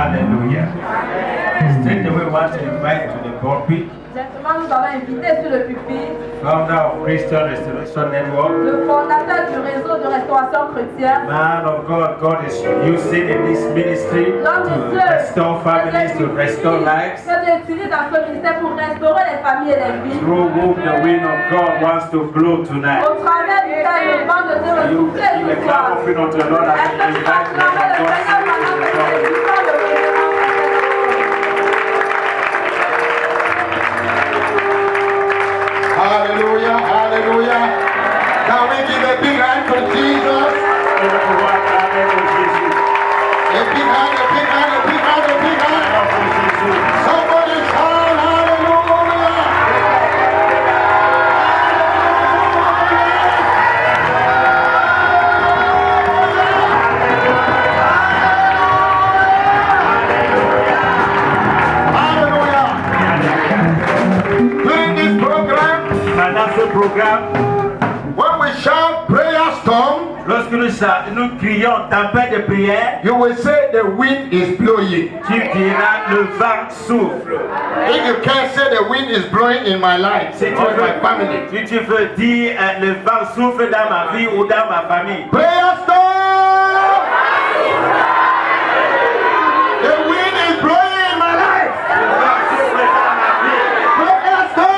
Hallelujah. Straight away, we want to invite to the pulpit. Directement, nous allons inviter sur le pupitre Founder of Christian Restoration Network. le fondateur du réseau de restauration chrétienne. Man of God, God is using in this ministry to restore families, to restore lives. Dieu utilise dans ce ministère pour restaurer les familles et les vies. Through whom the wind of God wants to blow tonight. Au travers du temps, le vent de Dieu va You souffler give a ce clap soir. offering unto the Lord as you invite the man of God to the Hallelujah, hallelujah. Can we give a big hand to Jesus? A big hand, a big hand, a big hand, a big hand. Somebody shout hallelujah. Programme. When we shout prayer storm, lorsque nous crions tempête de prière, you will say the wind is blowing. Tu diras le vent souffle. If you can't say the wind is blowing in my life or my family, si tu veux dire le vent souffle dans ma vie ou dans ma famille. Prayer storm. The wind is blowing in my life. Le vent souffle dans ma vie. Prayer storm.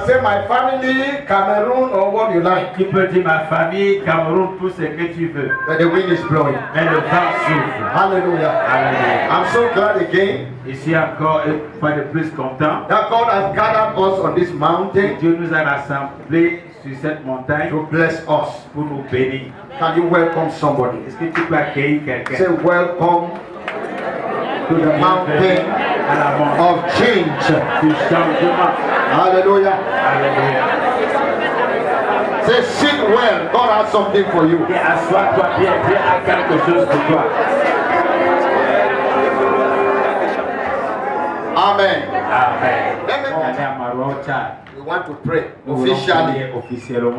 Say my family, Cameroon, or what you like. Tu peux dire ma famille, Cameroun, tout ce que tu veux. But the wind is blowing. Mais le vent souffle. Hallelujah. Hallelujah. I'm so glad again. Ici encore une fois de plus content. That God has gathered us on this mountain. Dieu nous a rassemblés sur cette montagne. To bless us. Pour nous bénir. Can you welcome somebody? Est-ce que tu peux accueillir quelqu'un? Say welcome to the mountain of change. Du changement. Hallelujah. Hallelujah. Say sit well. God has something for you. Et assois-toi bien. Dieu a quelque chose pour toi. Amen. Amen. We want to pray officially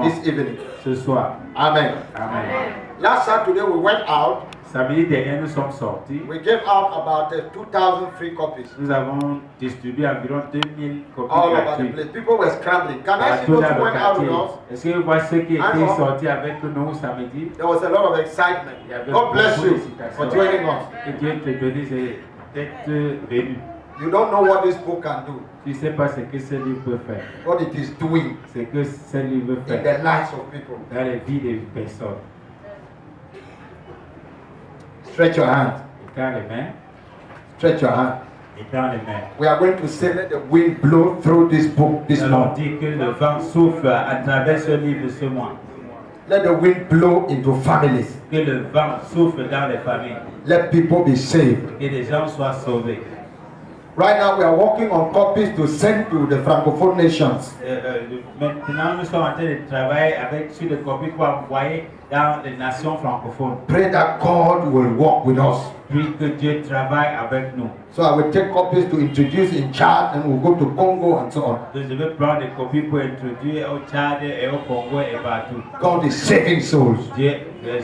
this evening. Ce soir. Amen. Amen. Last Saturday we went out. Samedi dernier, nous sommes sortis. We gave out about 2,000 free copies. Nous avons distribué environ 2000 copies all over the place. People were scrambling. Can I see those who went out with us? Est-ce que vous voyez ceux qui étaient sortis avec nous samedi? There was a lot of excitement. God bless you for joining us. Que Dieu te bénisse d'être venu. You don't know what this book can do. Tu sais pas ce que ce livre peut faire. What it is doing. Ce que ce livre fait. In the lives of people. Dans les vies des personnes. Stretch your hand. Étends les mains. Stretch your hand. Étends les mains. We are going to say let the wind blow through this book this month. month. Dit que le vent souffle à travers ce livre ce mois. Let the wind blow into families. Que le vent souffle dans les familles. Let people be saved. Que les gens soient sauvés. Right now we are working on copies to send to the francophone nations. Maintenant nous sommes en train de travailler avec sur des copies pour envoyer dans les nations francophones. Pray that God will walk with us. Puis que Dieu travaille avec nous. So I will take copies to introduce in Chad and we'll go to Congo and so on. Donc je vais prendre des copies pour introduire au Tchad et au Congo et partout. God is saving souls. Dieu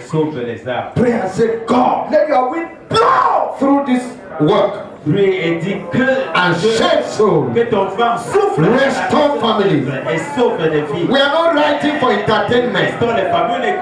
sauve les âmes. Pray and say, God, let your wind blow through this work. Prie et dis que save souls. Que ton vent souffle. Restore families. Et sauve les vies. We are not writing for entertainment. Restore les familles.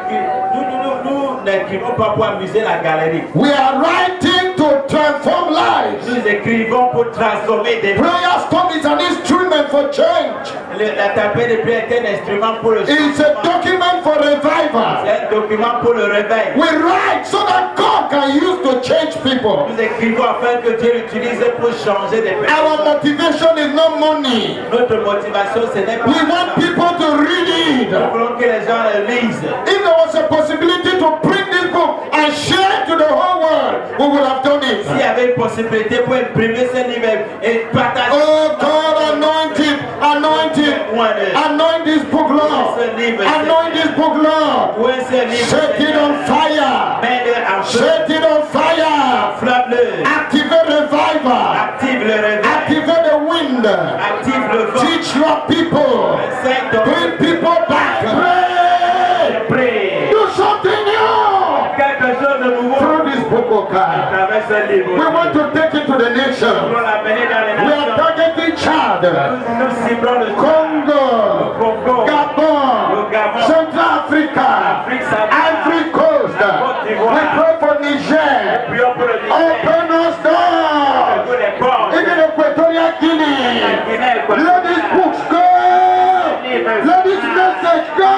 Nous n'écrivons pas pour amuser la galerie. We are writing to transform lives. Nous écrivons pour transformer des vies. Prayer storm is an instrument for change. La tempête de prière est un instrument pour le changement. It's a document for revival. C'est un document pour le réveil. We write so that God can use to change people. Nous écrivons afin que Dieu l'utilise pour changer des personnes. Our motivation is not money. Notre motivation, ce n'est pas. We want people to read it. Nous voulons que les gens le lisent. If there was a possibility to print this book and share it to the whole world, we would have done it. S'il y avait une possibilité pour imprimer ce livre et partager. Oh God, anoint it, anoint it, anoint this book, Lord. Anoint this book, Lord. Où est ce livre, Set it Seigneur? on fire. Mets-le en feu. Set it on fire. Flamme-le. Activate revival. Active le réveil. Activate the wind. Active le vent. Teach your people. Enseigne ton Bring people back. Pray. Prie. Do something new. Quelque chose de nouveau. Through this book, oh God. Travers ce livre. We want to take it to the Nous nation. voulons l'amener dans les We are nations. targeting Chad, Nous ciblons le Congo, Congo, Gabon, Central Africa, l'Afrique centrale. Ivory Coast. We pray for Niger. Prions pour le Niger. Open us doors. Pour les ports. Even Equatorial Guinea. La Guinée équatoriale. Let these books go. Let this message go.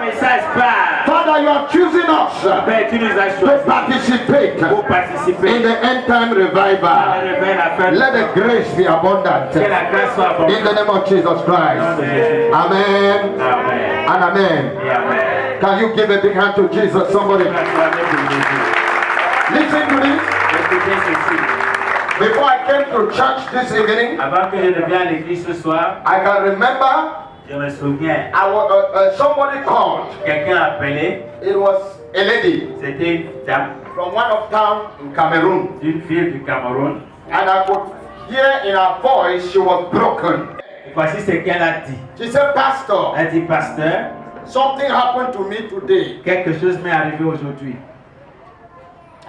Message part. Father, you are choosing us Père, tu nous as to choisi participate pour participer in the end time à la revival. réveil, la fin. Let the grace be abundant. Que la grâce soit In abondante. the name of Jesus Christ. Amen Amen. and amen. Et amen. Can you give a big hand to Jesus? Somebody. Acclamez pour Jésus. Listen to this. Écoutez ceci. Before I came to church this evening, Avant que je ne vienne à l'église ce soir, I can remember je me souviens, somebody called. quelqu'un a appelé, It was a lady c'était une dame from one of town in Cameroon. d'une ville du Cameroun. And I could hear in her voice she was broken. Voici ce qu'elle a dit. She said, Pastor, Elle dit, pasteur, something happened to me today. quelque chose m'est arrivé aujourd'hui.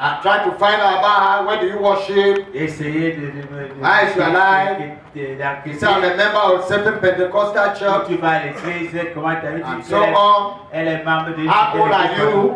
I tried to find out about her. Where do you worship? Essayez de Ah, je suis alive. She said, I'm a member of certain Pentecostal Quand church. tu vas à l'église, comment tu as vu, And so on. elle est membre d'une How old are you?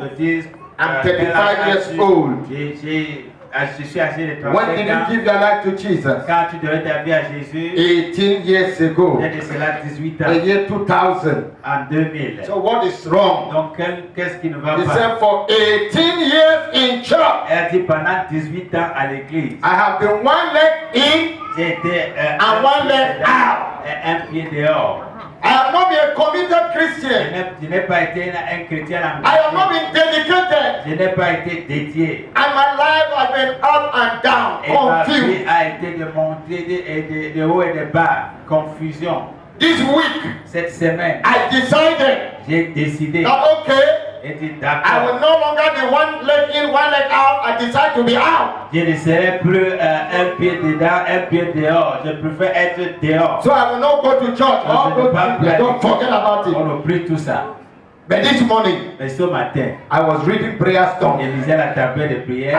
I'm 35 years old. Je suis âgé de 35 When did you ans. give your life to Jesus? Quand tu donnais ta vie à Jésus, 18 years ago. il y a de cela 18 The ans, year 2000. en 2000. So what is wrong? Donc, qu'est-ce qui ne va He pas? said, for 18 years in church, Elle dit pendant 18 ans à l'église, I have been one leg in, j'ai été And one leg out. un pied dehors. I have not been a committed Christian. Je n'ai pas été un chrétien I have not engagé. been dedicated. Je n'ai pas été dédié. And my life has been up and down, Et ma vie confused. a été de montée, de haut et de bas, confusion. This week, Cette semaine, I decided j'ai décidé that, okay, et dit I d'accord, will no longer be one leg in, one leg out. I decide to be out. je ne serai plus un pied dedans, un pied dehors. Je préfère être dehors. So I will not go to church. All those people, don't forget about it. On oublie tout ça. But this morning, Mais ce matin, I was reading prayer je storm. lisais la tablette de prière.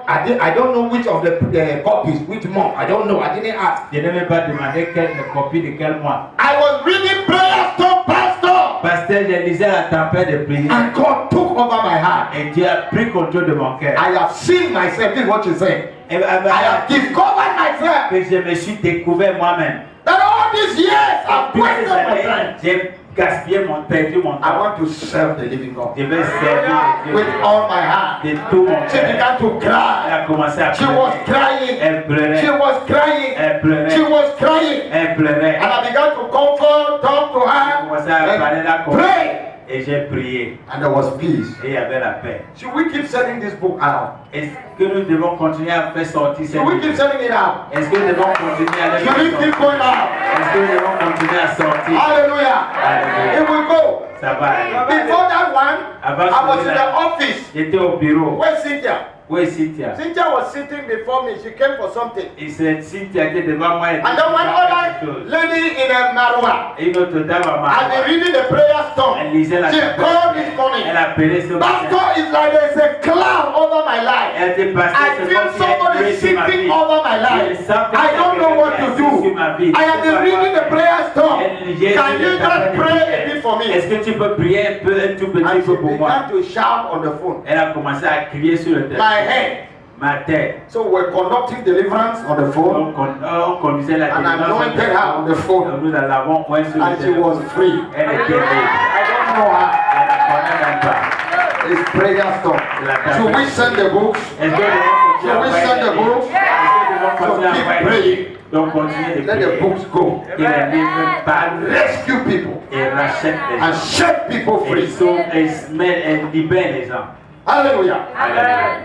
I don't know which of the copies, which month. I don't know. I didn't ask. Je ne vais pas demander quelle copie de quel mois. I was reading prayer storm, pastor. Pasteur, je lisais la tempête de prière. And God took over my heart. Et Dieu a pris contrôle de mon cœur. I have seen myself. This is what you say. Et I have discovered myself. que je me suis découvert moi-même. That all these years I've Toutes ces wasted my années, time. j'ai gaspillé perdu mon I temps. want to serve the living God Je vais servir Dieu with all my heart. de tout mon She cœur. began to Elle cry. a commencé à She was pleurer. crying. Elle pleurait. She was crying. Elle pleurait. She was crying. Elle pleurait. And I began to comfort, talk to J'ai her, commencé à parler là and pray. et j'ai prié. And there was peace. Et il y avait la paix. Should we keep sending this book out? Est-ce que nous devons continuer à faire sortir cette Should we keep vie? sending it out? Est-ce que nous devons continuer à le Should we faire keep sortir? going out? Est-ce que nous devons continuer à sortir? Hallelujah. Hallelujah. It will go. Ça va aller. Before that one, Avant I was in celui-là, the office. j'étais au bureau. Where's Cynthia? Où est Cynthia? Cynthia was sitting before me. She came for something. Et c'est Cynthia qui est devant moi. And then one other lady in a Marwa Et une autre dame à had been ma reading the prayer storm. Elle lisait la She called this Elle morning. a appelé ce matin. Pastor, it's like there's a cloud over my life. Elle dit, pasteur, I c'est feel comme si elle somebody était sur ma sitting vie. over my life. I don't know what to do. I have been reading the prayer storm. Can you just pray a bit for me? Est-ce que tu peux prier un peu, un tout petit And she peu pour moi? began to shout on the phone. Elle a commencé à crier sur le My téléphone. head. Ma tête. So we're conducting deliverance on the phone. On conduisait la And I anointed her on the phone. Nous l'avons point sur le And she was téléphone. free. Elle était libre. I don't know her. Elle ne connaît même pas. It's prayer storm. Should we send the books? Est-ce que nous devons continuer à Should we envoyer send the des livres? books? Est-ce que nous devons So continuer à keep envoyer des praying. livres? Donc continuez de Let the prier. books go. Que les livres parlent Rescue people et rachètent les and gens. set people Et free. sauvent et libèrent les gens. Hallelujah. Amen.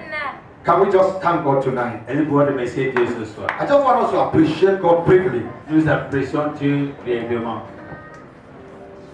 Can we just thank God tonight? Et nous pouvons remercier Dieu ce soir. I just want us to appreciate God briefly Nous apprécions Dieu réellement.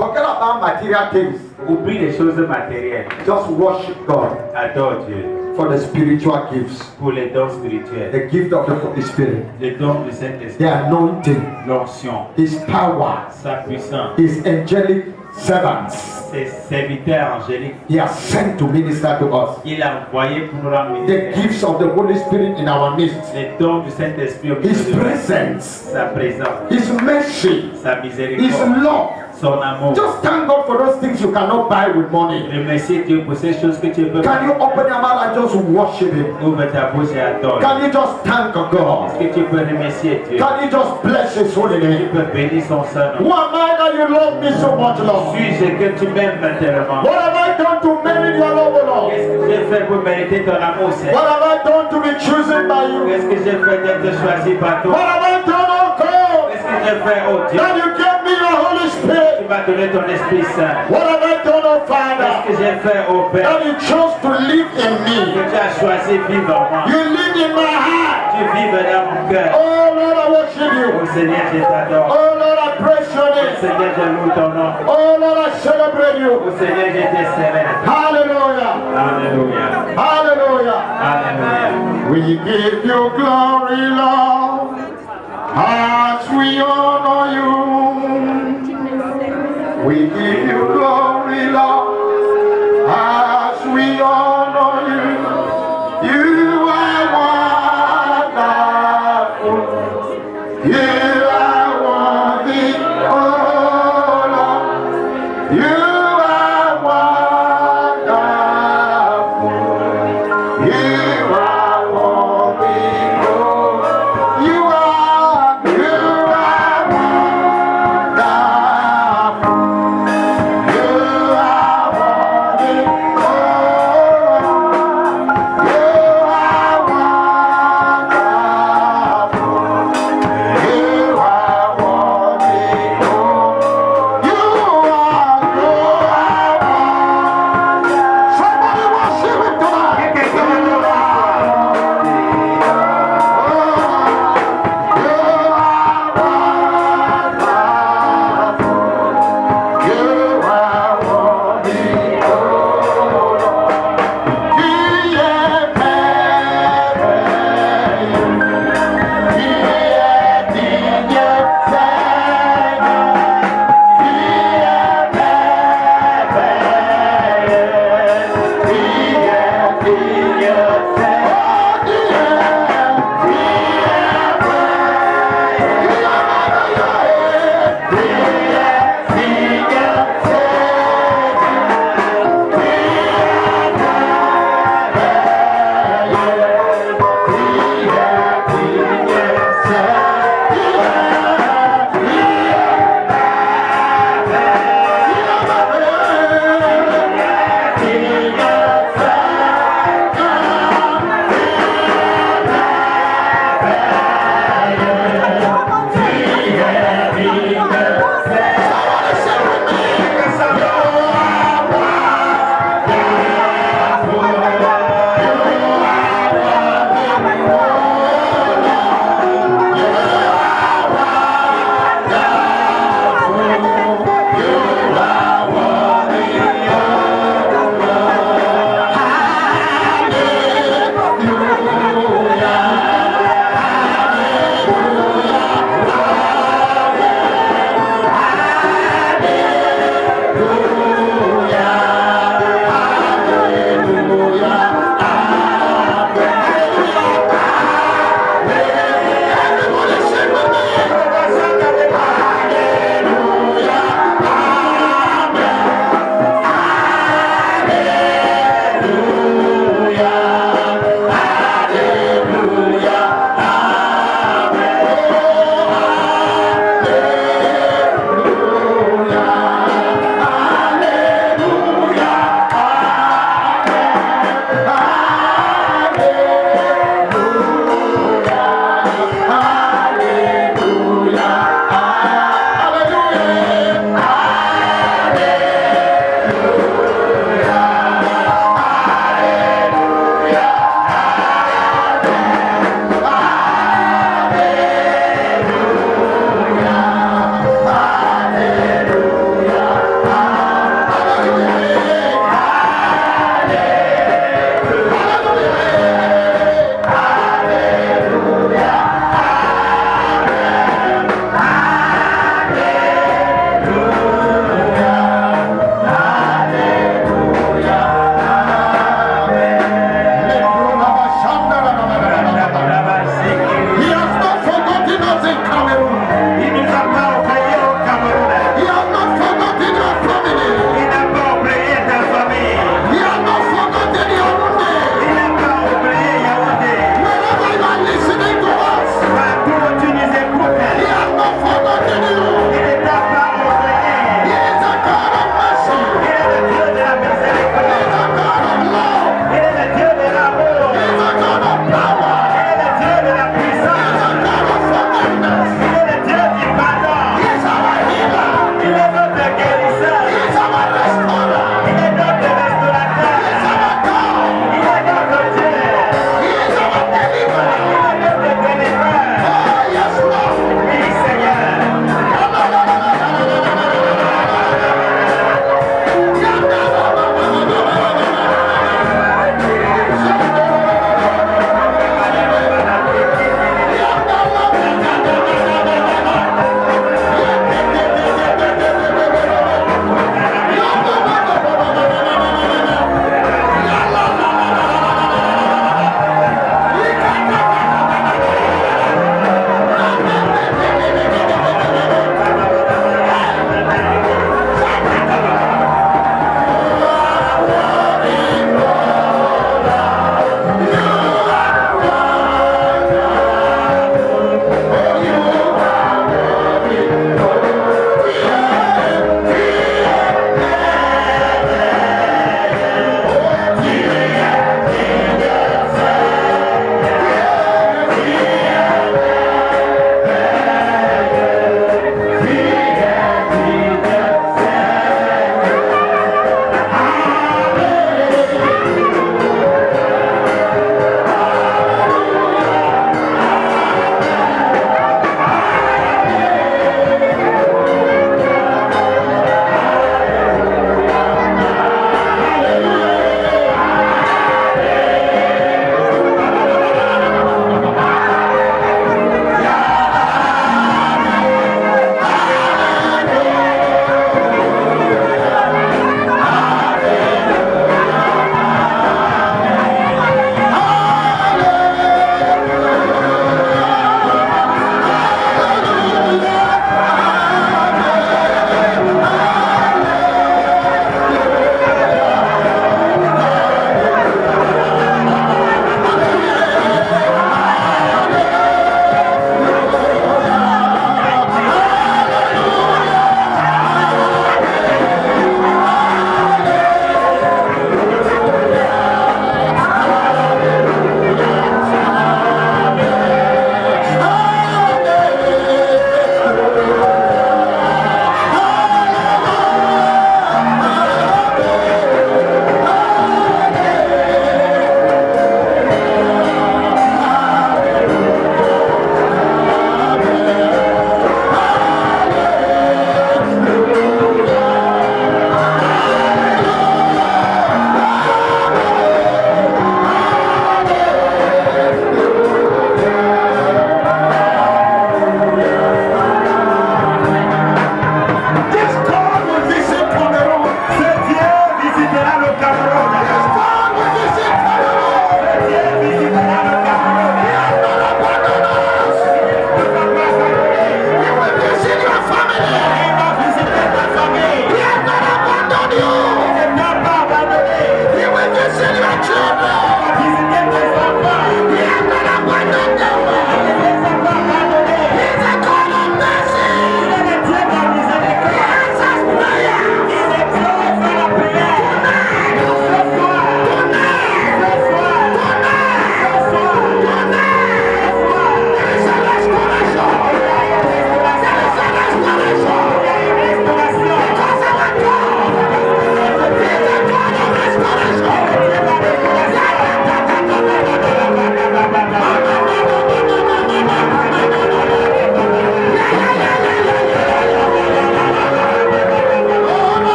Forget about material things. Oublie les choses matérielles. Just worship God Adore Dieu for the spiritual gifts. pour les dons spirituels. The gift of the Holy Spirit. Les dons du The Saint-Esprit. anointing. L'onction. His power. Sa puissance. His angelic servants. Ses serviteurs angéliques. He has sent to minister to us. Il a envoyé pour nous rendre The ministère. gifts of the Holy Spirit in our midst. Les dons du Saint-Esprit au milieu His de nous. presence. Sa présence. His mercy. Sa His miséricorde. love. Son amour. Just thank God for those things you cannot buy with money. Remercie Dieu pour ces choses que tu peux Can you open your mouth and just worship Him? Ouvre ta bouche et adore. Can you just thank God? Est-ce que tu peux remercier Dieu? Can you just bless His holy Tu name? peux bénir son Saint Who nom. am I that you love me so much, Lord? Suis-je que tu m'aimes tellement? What have I done to merit your love, O Lord? Qu'est-ce que j'ai fait pour mériter ton amour, Seigneur? What have I done to be chosen by you? Qu'est-ce que j'ai fait d'être choisi par What toi? have I done, oh God? Qu'est-ce que j'ai fait, oh Dieu? That you gave me your Holy Tu Spirit. m'as donné ton Esprit Saint. What have I done, oh Qu'est-ce Father? que j'ai fait, oh Père? That you chose to live in Que me. tu as choisi de vivre en moi. You live in my heart. Tu vives dans mon cœur. Oh Lord, I worship you. Oh Seigneur, je t'adore. Oh Lord, I praise your Oh name. Seigneur, je loue ton nom. Oh Lord, I celebrate you. Oh Seigneur, je te célèbre. Hallelujah. Alléluia. Hallelujah. Alléluia. We give you glory, Lord, as we honor you. We give you glory, Lord, as we honor you. You are wonderful. You are worthy, oh Lord. You are wonderful. You are worthy, oh. You are good.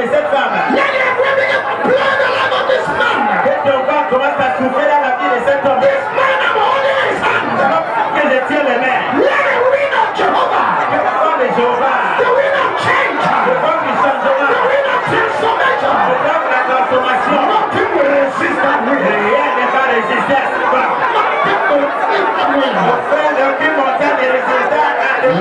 de cette femme. Let your wind begin to blow the life of this man. Que ton vent commence à souffler dans la vie de cet homme. This man I'm holding his hand. Que je tiens les mains. Let the wind of Jehovah. Que le vent de Jéhovah. The wind of change. Le vent du changement. The wind of transformation. Le vent de la transformation. Nothing will resist that wind. Rien ne va résister à ce vent. Nothing will resist that wind. Aucun aucune montagne ne résistera à Let the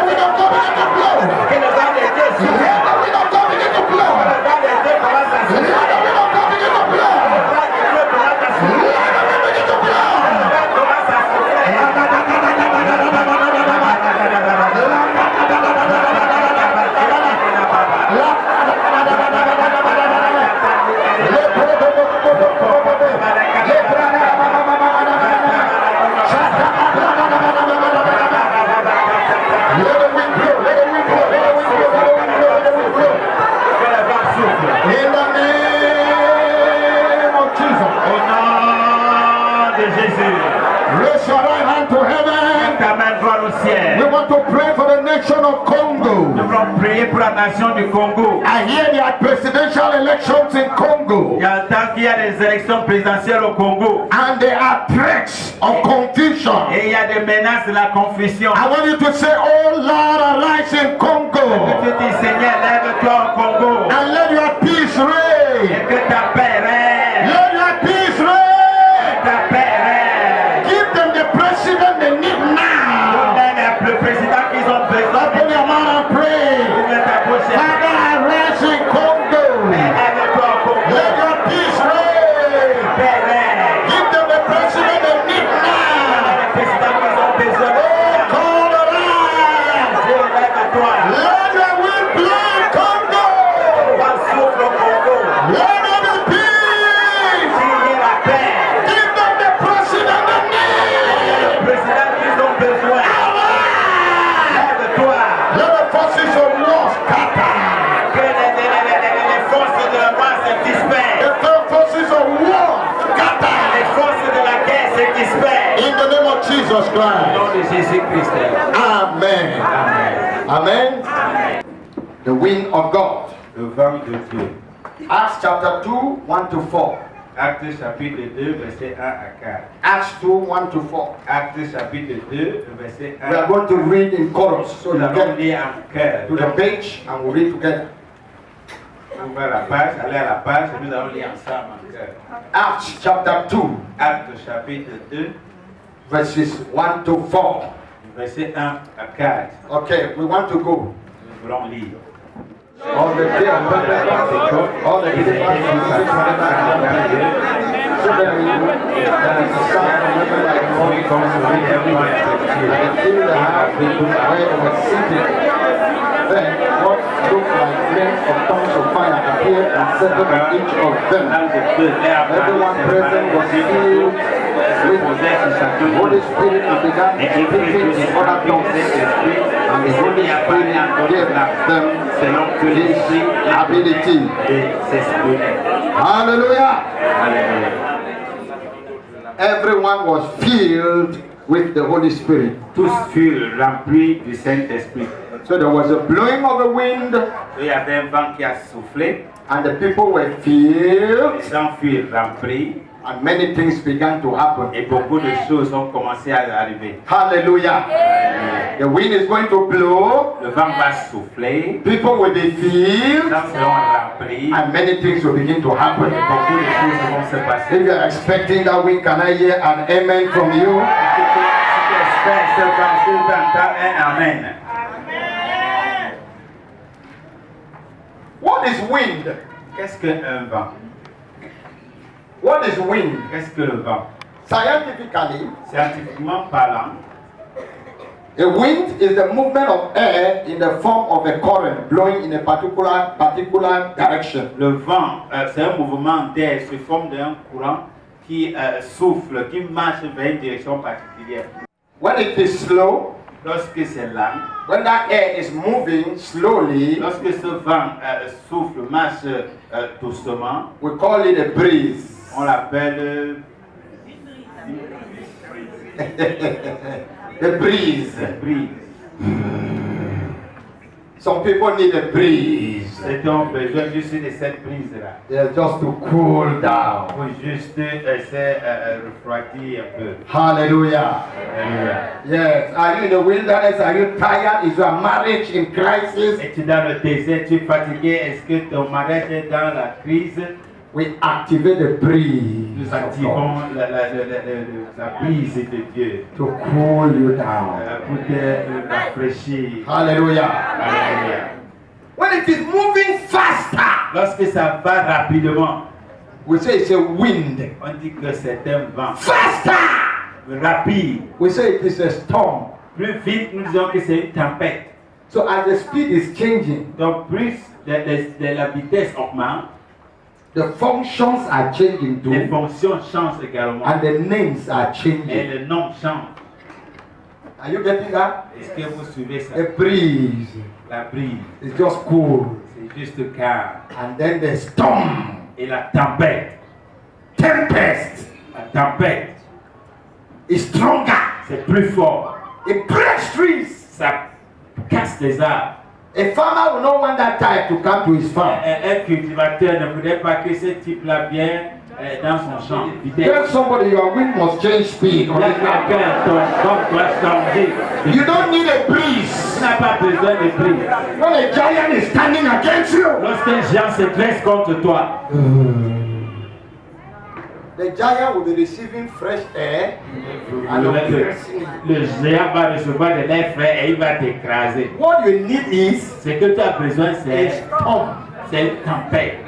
wind of God begin to blow. que le vent de Dieu souffle. Let the wind of God begin to blow. Le vent de Dieu commence à Let souffler. the wind of God begin to blow. Le vent de Dieu commence à souffler. Let the wind begin to blow. Le vent commence à In the name of Jesus. Au nom de Jésus. Raise your right hand to heaven. Ta main droite au We ciel. want to pray for the nation of Congo. Nous voulons prier pour la nation du Congo. I hear there are presidential elections in Congo. J'entends qu'il y a des élections présidentielles au Congo. And there are threats of confusion. Et il y a des menaces de la confusion. I want you to say, oh Lord, arise in Congo. Que tu dis, Seigneur, lève-toi au Congo. And let your peace reign. Et que ta paix règne. Let your peace reign. Ta paix règne. Give them the president they need now. Donne le président qu'ils ont besoin. Open your mouth and pray. Ouvre ta bouche et Father, arise in Congo. lève-toi au Congo. Let your peace reign. Paix règne. Give them the president they need now. Le président qu'ils ont besoin. Call arise. Dieu, lève-toi. Let your wind blow in Congo. Vent souffle au Congo. Let there be peace. S'il y a la paix. Give them the president they need. Le président qu'ils ont besoin. Lève-toi. Let the forces of war scatter. Que les forces de la mort se dispersent. The forces of war scatter. Les forces de la guerre se dispersent. In the name of Jesus Au Christ. nom de Jésus-Christ. Amen. Amen. Amen. The wind of God. Le vent de Dieu. Acts chapter 2, 1 to 4. Acte chapitre 2, verset 1 à 4. Acts 2, 1 to 4. Acte chapitre 2, verset 1. We are going to read in chorus. So Nous you allons get lire en chœur. to the page and we read together. Ouvrez la page, allez à la page et nous allons lire ensemble en chœur. Acts chapter 2, Acte chapitre 2, verses 1 to 4. verset 1 à 4. Okay, we want to go. Nous voulons lire. All the day of all the Then what looked like flames of tongues of fire appeared and settled on each of them. Everyone present was filled with the Holy Spirit and began speaking in other tongues. And the Holy Spirit gave them this ability. Hallelujah! Everyone was filled with the Holy Spirit. Tous furent remplis du Saint-Esprit. So there was a blowing of the wind, Il y avait un vent qui a soufflé, and the people were filled, les gens furent remplis and many things began to happen. et beaucoup de choses ont commencé à arriver. Hallelujah! The wind is going to blow, Le vent va souffler, people will be les filled, gens seront remplis, and many things will begin to happen. beaucoup de choses vont se passer. If you are expecting that wind, can I hear an amen from you? Si tu espères ce vent, si tu entends un amen. What is wind? Qu'est-ce qu'un vent? What is wind? Qu'est-ce que le vent? Scientifically, Scientifiquement parlant, a wind is the movement of air in the form of a current blowing in a particular direction. le vent, c'est un mouvement d'air sous forme d'un courant qui souffle, qui marche vers une direction particulière. When it is slow, Lorsque c'est lent, when that air is moving slowly, lorsque ce vent souffle, marche doucement, we call it a breeze. on l'appelle The breeze. brise. Some people need a breeze. Certains ont besoin juste de cette brise-là. Yeah, just to cool down. Pour juste se refroidir un peu. Hallelujah. Alléluia. Yes. Are you in the wilderness? Are you tired? Is your marriage in crisis? Es-tu dans le désert? Tu es fatigué? Est-ce que ton mariage est dans la crise? We activate the breeze Nous of activons God la brise de Dieu to cool you down. pour te rafraîchir. Hallelujah. Alléluia. When it is moving faster, Lorsque ça va rapidement, we say it's a wind. on dit que c'est un vent Faster, rapide. we say it is a storm. Plus vite, nous disons que c'est une tempête. So as the speed is changing, Donc plus de la vitesse augmente, the functions are changing les too, fonctions changent également and the names are et changing. le nom change. Are you getting that? Est-ce que vous suivez ça? The breeze La brise, is just cool, c'est juste calme. and then the storm, Et la tempête, tempest, is stronger. c'est plus fort. It breaks trees. Ça casse les arbres. A farmer will not want that type to come to his farm. Un cultivateur ne voudrait pas que ce type-là vienne dans son champ. Tell somebody your wind must change speed. Il y a quelqu'un, ton vent doit changer. You don't need a breeze. Tu n'as pas besoin de brise. When a giant is standing against you, Lorsqu'un géant se dresse contre toi, the giant will be receiving fresh air and oppressing you. le géant va recevoir de l'air frais et il va t'écraser. What you need is Ce que tu as besoin, a c'est storm. une tempête.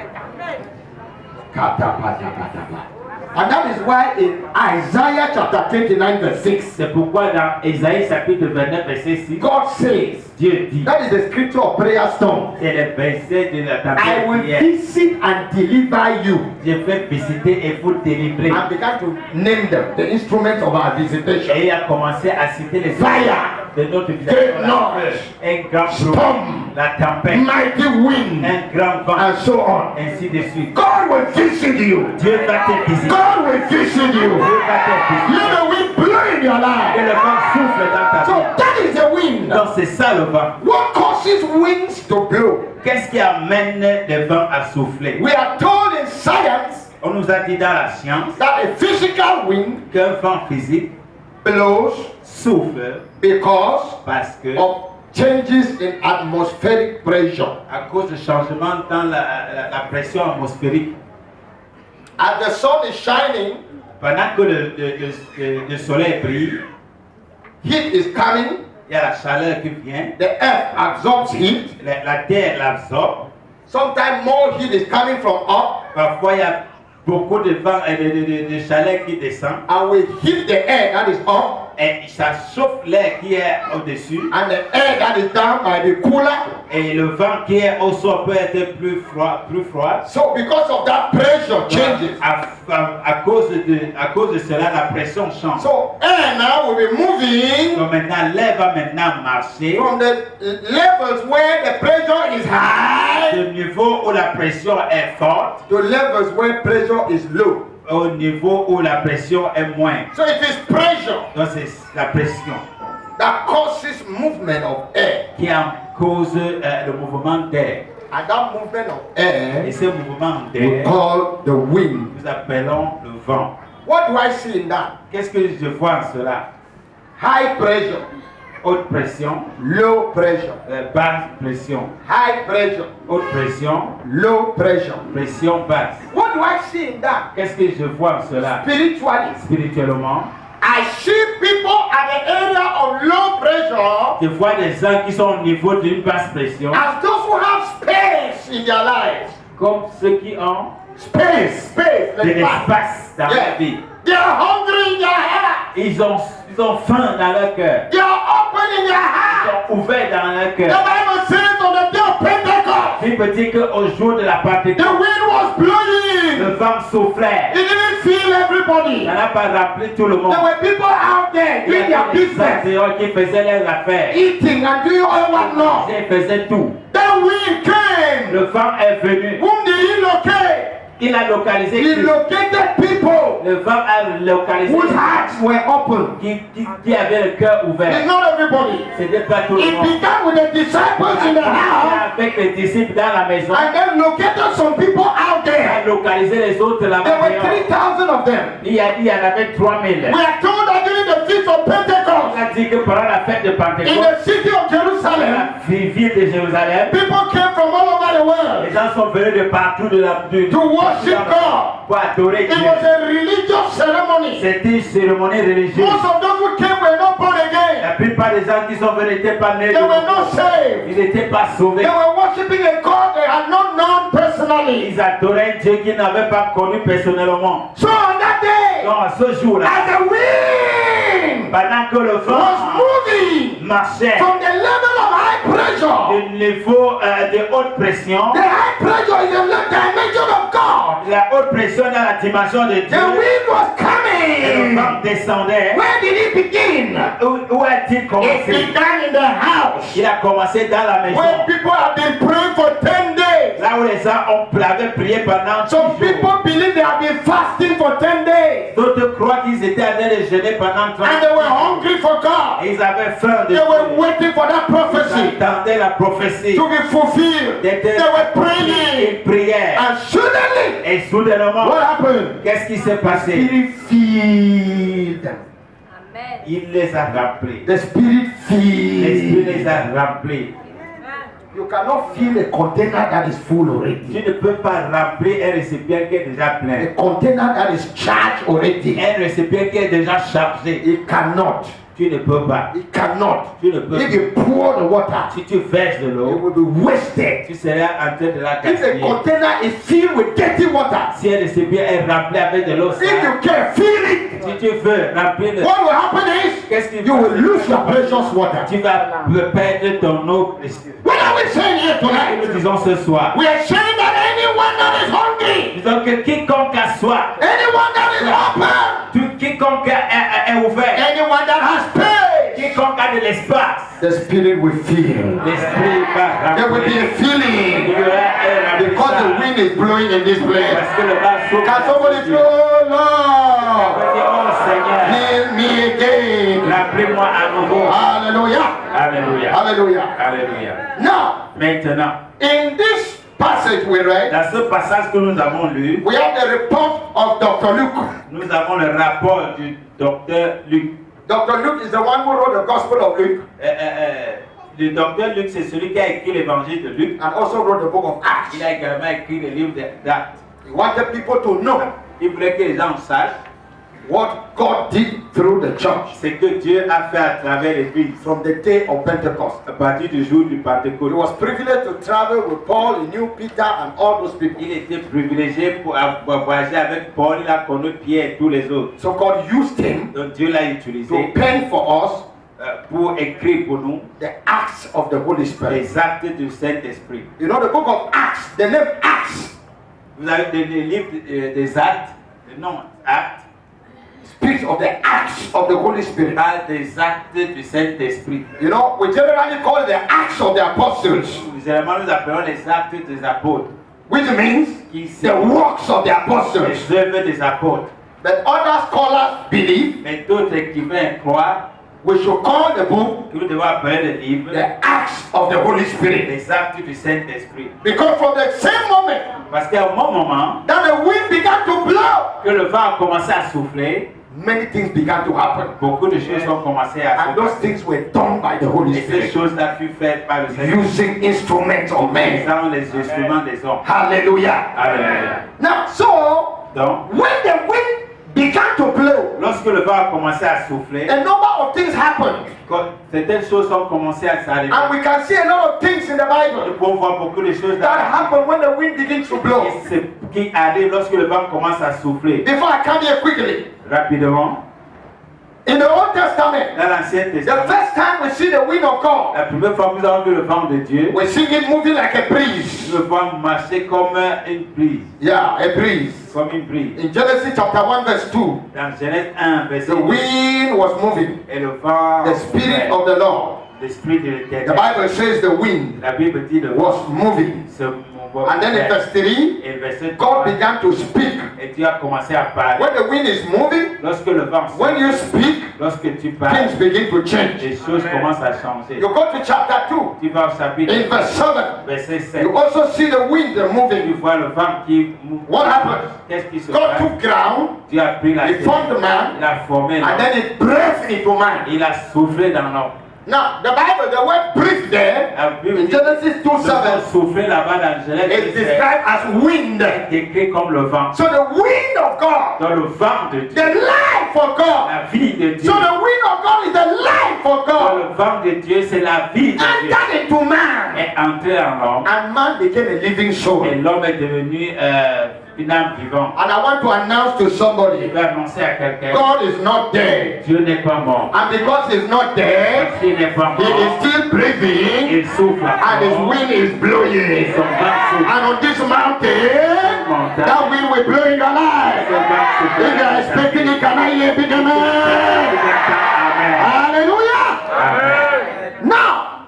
And that is why in Isaiah chapter 29 verse 6, C'est pourquoi dans Ésaïe chapitre 29, verset 6, God says, Dieu dit, that is the scripture of prayer storm. c'est le verset de la I will tempête. visit and deliver you. Je vais visiter et vous délivrer. And began to name them, the instruments of our visitation. Et il a commencé à citer les Fire, de notre great visitation. noise, Un grand storm, bruit, la tempête, mighty wind, un grand vent, and so on. ainsi de suite. God will visit you. Dieu va te visiter. God will visit you. Dieu va te visiter. Let the wind blow in your Et life. le vent souffle dans ta So vie. that is the wind. Donc c'est ça le vent. What causes winds to blow? Qu'est-ce qui amène le vent à souffler? We are told in science On nous a dit dans la science that a physical wind qu'un vent physique blows souffle because parce que of changes in atmospheric pressure. à cause de changements dans la pression atmosphérique. As the sun is shining, Pendant que le soleil brille, heat is coming, il y a la chaleur qui vient, the earth absorbs heat. la terre l'absorbe. Sometimes more heat is coming from up, Parfois, il y a beaucoup de vent et de chaleur qui descend and we heat the air that is up, et ça chauffe l'air qui est au-dessus and the air that is down might be cooler. et le vent qui est au sol peut être plus froid. So because of that, pressure changes. À cause de cela, la pression change. So air now will be moving Donc maintenant, l'air va maintenant marcher from the levels where the pressure is high du niveau où la pression est forte to levels where pressure is low. au niveau où la pression est moindre. So it is pressure Donc c'est la pression that causes movement of air. qui en cause le mouvement d'air. And that movement of Et air ce mouvement we d'air, call the wind. nous appelons le vent. What do I see in that? Qu'est-ce que je vois en cela? High pressure, Haute pression, low pressure. basse pression. High pressure, Haute pression, low pressure. pression basse. What do I see in that? Qu'est-ce que je vois en cela? Spiritually, Spirituellement, I see people at the area of low pressure je vois des gens qui sont au niveau d'une basse pression, as those who have space in their lives. comme ceux qui ont Space, de like that. l'espace dans Yeah. la vie. They are hungry in their heart. Ils ont faim dans leur cœur. They are open in their Ils heart. sont ouverts dans leur The cœur. Bible says on the day of Pentecost, Il peut dire qu'au jour de la the Pentecôte, wind was blowing. le vent soufflait. It didn't feel everybody. Ça n'a pas rappelé tout le monde. There were people out there Il y doing their avait des business, gens qui faisaient leurs affaires. eating and doing all what not. Ils faisaient tout. That wind came. Le vent est venu. Whom did he locate? Il a localisé He Christ. located people Le vent a localisé whose hearts were open. qui avait le cœur It's ouvert. not everybody. C'était pas tout le It monde. began with the disciples in the house Avec les disciples dans la maison. and then located some people out Il there. a localisé les autres là-bas. There were 3,000 of them. Il y en avait 3000. We are told that during the feast of On Pentecost a dit que pendant la fête de in Pentecôte, the city of dans Jerusalem, la ville de Jérusalem, people came from all over the les world gens sont venus de partout de la to worship God. pour adorer It Dieu. was a religious ceremony. C'était une cérémonie religieuse. Most of those who came were not born again. La plupart des gens qui sont venus n'étaient pas nés. They were not saved. Ils n'étaient pas sauvés. They were worshiping a God they had not known personally. Ils adoraient Dieu qu'ils n'avaient pas connu personnellement. So on that day, Donc à ce jour-là, as the wind pendant que le was vent moving marchait from the level of high pressure, du niveau de haute pression, the high pressure is the dimension of God. la haute pression dans la dimension de The Dieu, wind was et le coming. vent descendait. Where did it begin? Où a-t-il It commencé? began in the house Il a commencé dans la maison. where people have been praying for 10 days. Là où les gens avaient prié pendant 10 Some jours. people believe they have been fasting for 10 days D'autres croient qu'ils étaient en train de jeûner pendant 30 and they were jours. hungry for God. Et ils avaient faim de They were Dieu. waiting for that prophecy Ils attendaient la prophétie. to be fulfilled. They were praying. Ils prièrent. And suddenly, Et soudainement, what happened? qu'est-ce qui s'est passé? Spirit filled them. Amen. Il les a remplis. The Spirit L'Esprit les filled. a remplis. You cannot fill a container that is full already. Tu ne peux pas remplir un récipient qui est déjà A plein. container that is charged already. Un récipient qui est déjà chargé. It cannot. Tu ne peux pas. It cannot. Tu ne peux If pas. you pour the water, Si tu verses de it l'eau, will be wasted. tu seras en train de la If a gaspiller. container is filled with dirty water, Si un récipient est rempli avec de l'eau if sale, you can fill it, si tu veux remplir le, what will happen is qu'est-ce qui you will lose your precious water. Tu vas perdre ton eau précieuse. What are we saying here Nous tonight? disons ce soir. We are saying that anyone that is hungry, Disons que quiconque a soif, anyone that is open, quiconque est ouvert, anyone that has space, quiconque a de l'espace, the Spirit will fill. l'esprit va There will be a remplir. Il feeling y aura un because the remplissage. wind is blowing in this place. Parce que le vent souffle. Can somebody say, oh Lord, Oh Seigneur, heal me again? remplis-moi à nouveau. Hallelujah. Alléluia. Hallelujah. Alléluia. Now, Maintenant, in this passage we read, dans ce passage que nous avons lu, we have the report of Dr. Luke. nous avons le rapport du docteur Luc. Dr. Luke is the one who wrote the Gospel of Luke Le docteur Luc, c'est celui qui a écrit l'évangile de Luc. and also wrote the book of Acts. Il a également écrit le livre d'Actes. He wanted people to know Il voulait que les gens sachent what God did through the church ce que Dieu a fait à travers l'Église from the day of Pentecost. à partir du jour du He Pentecôte. was privileged to travel with Paul, he knew Peter and all those people. Il était privilégié pour voyager avec Paul, il a connu Pierre et tous les autres. So God used him Donc Dieu l'a to utilisé pen for us pour écrire pour nous the acts of the Holy Spirit. les actes du Saint-Esprit. You know the book of Acts, the name Acts Vous avez des livres des actes, le nom actes, speaks of the acts of the Holy Spirit. parle des actes du Saint-Esprit. You know, we generally call it the acts of the apostles, Généralement, nous appelons les actes des apôtres, which means qui the works of the apostles. les œuvres des apôtres. But other scholars believe Mais d'autres écrivains croient we should call the book que nous devons appeler le livre the acts of the Holy Spirit. les actes du Saint-Esprit. Because from the same moment Parce qu'à un moment that the wind began to blow, que le vent a commencé à souffler, many things began to happen. beaucoup de choses ont commencé à se And those passer. things were done by the Holy Et ces Spirit, choses-là furent faites par le Saint-Esprit, using instruments of men. utilisant les instruments des hommes. Hallelujah. Alléluia. Now, so Donc, when the wind began to blow, lorsque le vent a commencé à souffler, a number of things happened. quand certaines choses ont commencé à s'arriver. And we can see a lot of things in the Nous Bible pouvons voir beaucoup de choses that dans happen when the wind begins to blow. qui arrivent lorsque le vent commence à souffler. Before I come here quickly, Rapidement, in the Old Testament, dans l'Ancien the Testament, first time we see the wind of God, la première fois que nous avons vu le vent de Dieu, we see it moving like a breeze. nous le voyons marcher comme une brise. Yeah, a breeze. Comme une brise. In Genesis chapter 1 verse 2, Dans Genèse 1, verset the 2, wind was moving. et le vent, The Spirit of the Lord l'esprit de The l'éternel. Bible says the wind La Bible dit le vent was moving. se And then in verse 3, et verset God 3, began to speak. et Dieu a commencé à parler. When the wind is moving, Lorsque le vent when you souffle, speak, lorsque tu parles, things begin to change. les choses commencent à changer. You go to chapter 2, Tu vas au chapitre in verse 7, verset 7. you also see the wind Tu moving. vois le vent qui mouve. What happened? Qu'est-ce qui se God passe? took ground, Dieu a pris la he formed man, il a formé and l'homme. then he breathed into man. Il a soufflé dans l'homme. Now, the Bible, the word breathe there, La Bible in dit, Genesis 2:7, le mot souffler là-bas dans Genèse is 2:7 described as wind. est décrit comme le vent. So the wind of God, Dans le vent de Dieu, the life of God. la vie de Dieu. So the wind of God is the life of Dans God. le vent de Dieu, c'est la vie de Dieu. Entered into man, Est entré en l'homme and man became a living soul. et l'homme est devenu une âme vivante. And I want to announce to Il somebody, va annoncer à quelqu'un, God is not dead. Dieu n'est pas mort. And because he's not dead, Parce qu'il n'est pas he is mort, still breathing, il souffle and his encore, wind is et blowing. son vent souffle. And on this mountain, that wind will blow in your life. If you are expecting it, can I hear a big amen? Amen. Hallelujah. Amen. Now,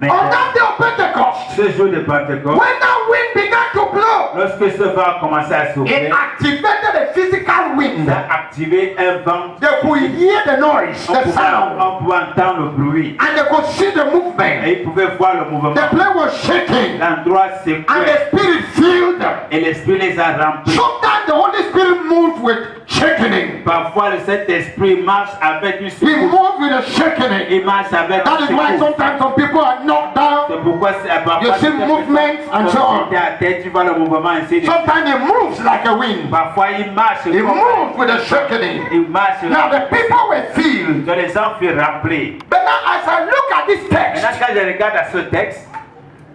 on that day of Pentecost, Ce jour de Pentecôte, when that wind began to blow, lorsque ce vent a commencé à it souffler, activated a physical wind. ça a activé un vent. They could hear the noise, the sound, On pouvait entendre le bruit and they could see the movement. et ils pouvaient voir le mouvement. The place was shaking, L'endroit and secouait the Spirit filled them. et l'Esprit les a remplis. Sometimes the Holy Spirit moves with shaking. Parfois, le Saint-Esprit marche avec une He secousse. moves with a shaking. Il marche avec That une is why secousse. sometimes some people are knocked down. C'est pourquoi parfois You see movement and so on. tu es à terre, tu vois le mouvement ainsi. de suite. Sometimes it moves like a wind. Parfois, il marche. It comme- moves with a shaking. Il marche. Now the people were filled. Que les gens furent remplis. But now as I look at this text, Maintenant, quand je regarde à ce texte,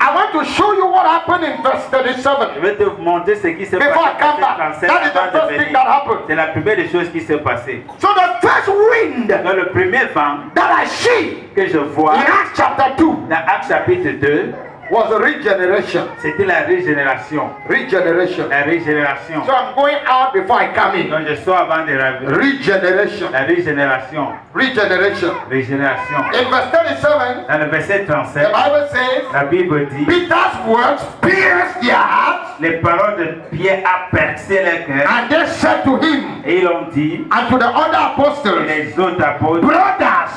I want to show you what happened in verse je 37. vais te montrer ce qui s'est passé. Before I come back, dans that is the avant de first thing venir. that happened. C'est la première des choses qui s'est passée. So the first wind Dans le premier vent that I see que je vois, in Acts chapter 2 dans Actes chapitre 2, was a regeneration. c'était la régénération. Regeneration. La régénération. So I'm going out before I come in. Donc je sors avant de revenir. Regeneration. La régénération. Regeneration. Régénération. In verse 37, Dans le verset the 37, Bible says, la Bible dit, Peter's words pierced their hearts, les paroles de Pierre a percé leur cœur. and they said to him Et ils ont dit, and to the other et apostles, les autres apôtres, brothers,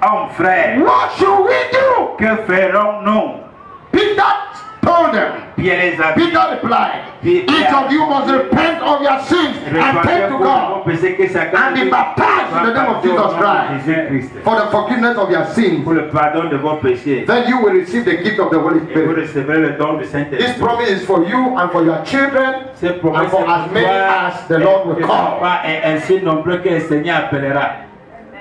hommes frères, what should we do? que ferons-nous? Peter told them. Pierre les a dit, Peter replied, each of you must repent of your sins and turn to God and be baptized in the name of Jesus Christ Jésus-Christ, for the forgiveness of your sins. pour le pardon de vos péchés. Then you will receive the gift of the Holy Et vous Spirit. recevrez le don du This Saint-Esprit. promise is for you and for your children Cette promesse and for as many as the Lord will call. et ainsi nombreux que le Seigneur appellera.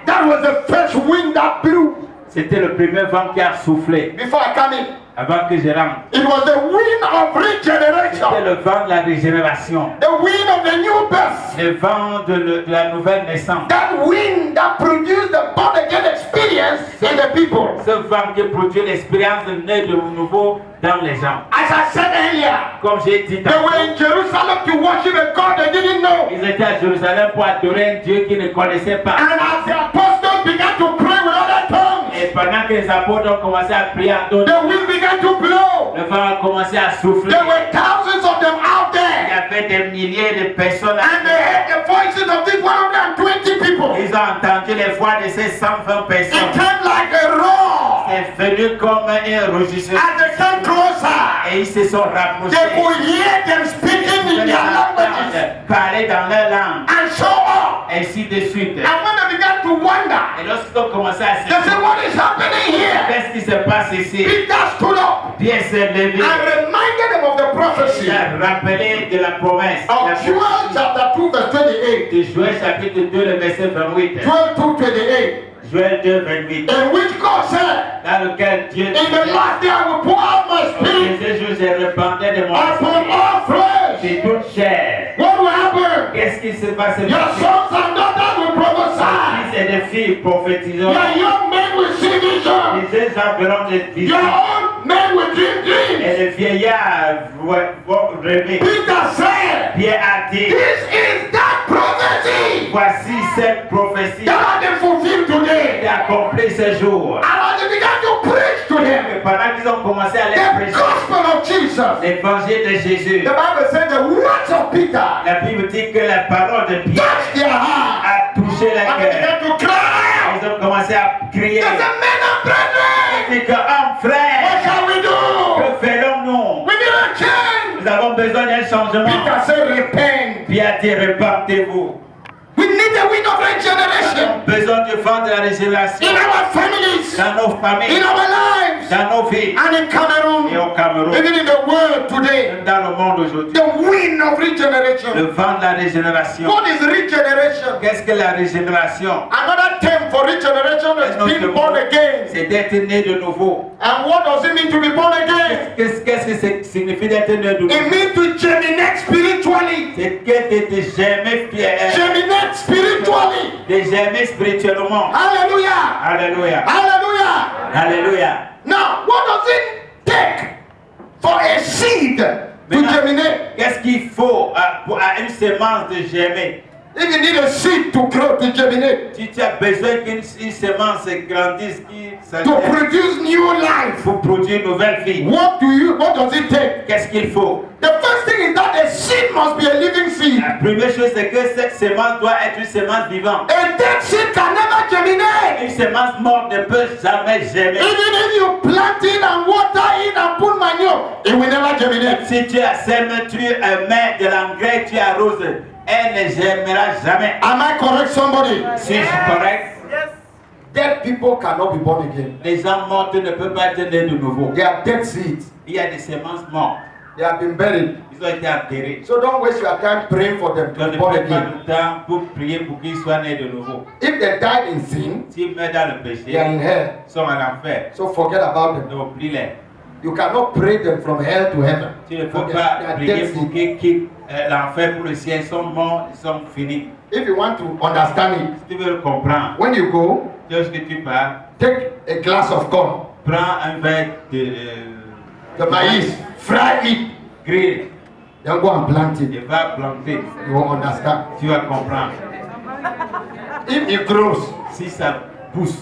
That was the first wind that blew C'était le premier vent qui a soufflé before I come in. avant que je rentre. It was the wind of C'était regeneration, le vent de la régénération. the wind of the new birth, Le vent de la nouvelle naissance. that wind that produced the born again experience in the people. Ce vent qui produit l'expérience de naître de nouveau dans les gens. As I said earlier, Comme j'ai dit they were tantôt, in Jerusalem to worship a God they didn't know. ils étaient à Jérusalem pour adorer un Dieu qu'ils ne connaissaient pas. And as the apostles began to pray with other tongues, Et pendant que les apôtres ont commencé à prier en d'autres, the wind began to blow. le vent a commencé à souffler. There were thousands of them out Il y there. avait des milliers de personnes. And they heard the voices of these 120 people. Ils ont entendu les voix de ces 120 It personnes. came like a roar. C'est venu comme un rugissement. As they came closer, Et ils se sont rapprochés. they could hear them speaking in Ils their ont languages parler dans leur langue. and so on. Ainsi de suite. And when they began to wonder, Et lorsqu'ils ont commencé à se they said, what is happening here? qu'est-ce qui se passe ici? Peter stood up Pierre s'est levé. and reminded them of the prophecy Il a rappelé de la promesse. of Joel chapter 2 verse 28. De Joël chapitre 2, le verset 28. Joel 2:28, Joël 2, 28. in which God said, Dans lequel Dieu in the last day I will pour out my spirit ces jours, je répandais de mon upon esprit all flesh. sur toute chair. What will happen? Qu'est-ce qui se passe? Your sons and daughters will prophesy. Fils et des filles prophétiseront. Your young men will see visions. Les jeunes gens verront des Your visions. old men will dream dreams. Et les vieillards vont rêver. Peter said, Pierre a dit, this is that prophecy voici cette prophétie that has been fulfilled qui today. a accompli ce jour. And as they began to him. Pendant qu'ils ont commencé à les The prêcher gospel of Jesus. l'évangile de Jésus, The Bible says the words of Peter la Bible dit que la parole de Pierre touched their heart. a touché la And they cœur. began to cry. Ils ont commencé à crier. They said, men and brethren, Ils disent que, homme, what frère, shall we do? que faisons-nous? We need a change. Nous avons besoin d'un changement. Peter said, repent. Pierre dit, repentez-vous. We need the wind of Nous regeneration avons besoin du vent de la régénération in our families, dans nos in familles, our lives, dans nos vies and in et Cameroon, au Cameroun, even in the world today. dans le monde aujourd'hui. The wind of regeneration. Le vent de la régénération. What is regeneration? Qu'est-ce que la régénération? Another term for regeneration is Un autre being mot, born again. c'est d'être né de nouveau. And what does it mean to be born again? Qu'est-ce que ça signifie d'être né de nouveau? It means to germinate spiritually. C'est que de germer, Germinate spiritually. de germer spirituellement. Hallelujah. Alléluia. Hallelujah. Alléluia. Now, what does it take for a seed to Maintenant, germinate? qu'est-ce qu'il faut pour une semence de germer? If you need a seed to grow, to germinate, Si tu as besoin qu'une semence grandisse, to produce new life, pour produire une nouvelle vie, what does it take? qu'est-ce qu'il faut? The first thing is that a seed must be a living seed. La première chose, c'est que cette semence doit être une semence vivante. A dead seed can never germinate. Une semence morte ne peut jamais germer. Even if you plant it and water it and put manure, it will never germinate. Si tu sèmes, tu mets de l'engrais, tu arroses, elle ne germera jamais. Am I correct, somebody? Suis-je correct? Dead people cannot be born again. Les gens morts ne peuvent pas être nés de nouveau. They are dead seeds. Il y a des semences mortes. They have been buried. Ils ont été enterrés. So don't waste your time praying for them to Donc be ne born prenez pas again. de temps pour prier pour qu'ils soient nés de nouveau. If they died in sin, S'ils meurent dans le they are péché, in hell. ils sont en enfer. So forget about them. Oublie-les. You cannot pray them from hell to heaven. Tu ne peux For they pas are prier dead pour seeds. qu'ils quittent l'enfer pour le ciel. Ils sont morts, ils sont finis. If you want to understand it, Si tu veux le comprendre, when you go, lorsque tu pars, take a glass of corn, prends un verre de the maïs, fry it, grill then go and plant et it. va planter. You will understand. Tu vas comprendre. If it grows, Si ça pousse,